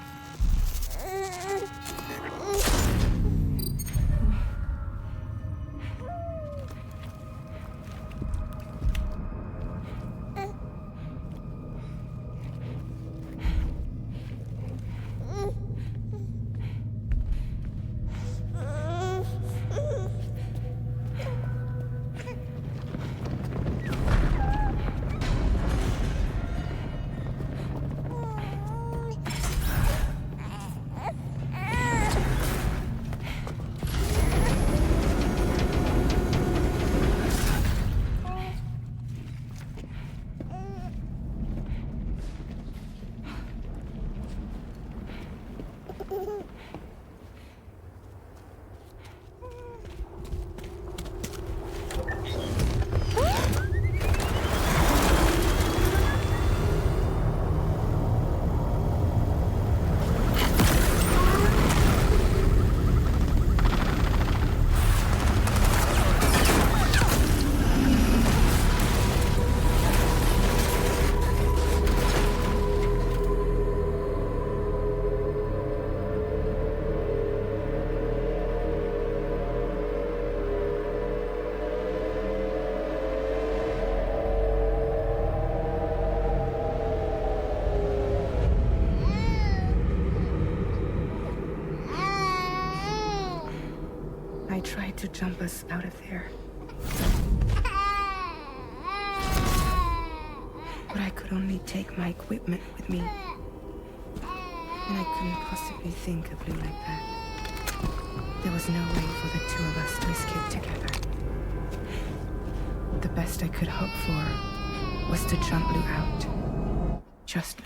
I tried to jump us out of there. But I could only take my equipment with me. And I couldn't possibly think of Lou like that. There was no way for the two of us to escape together. The best I could hope for was to jump Lou out. Just Lou.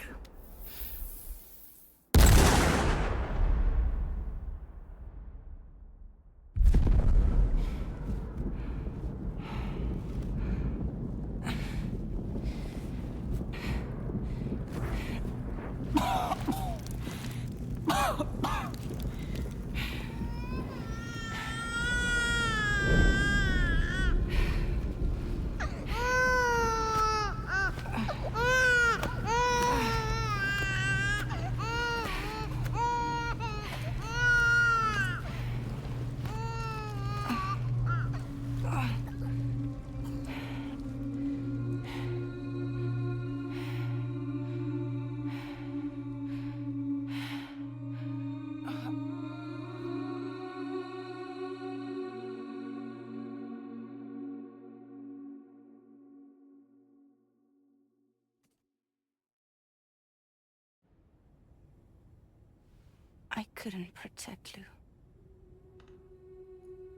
I couldn't protect Lou.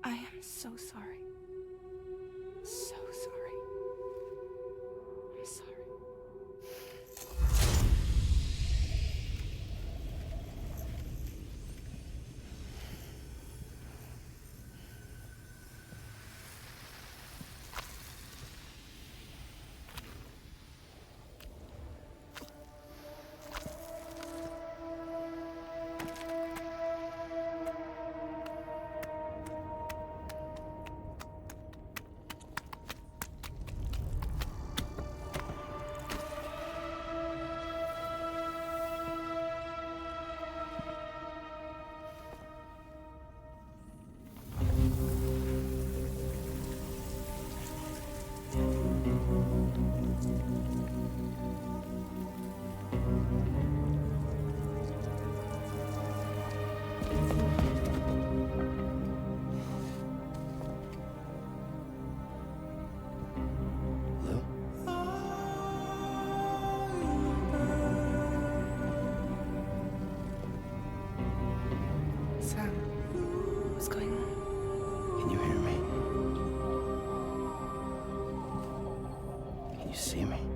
I am so sorry. So sorry. I'm sorry. What's going on? Can you hear me? Can you see me?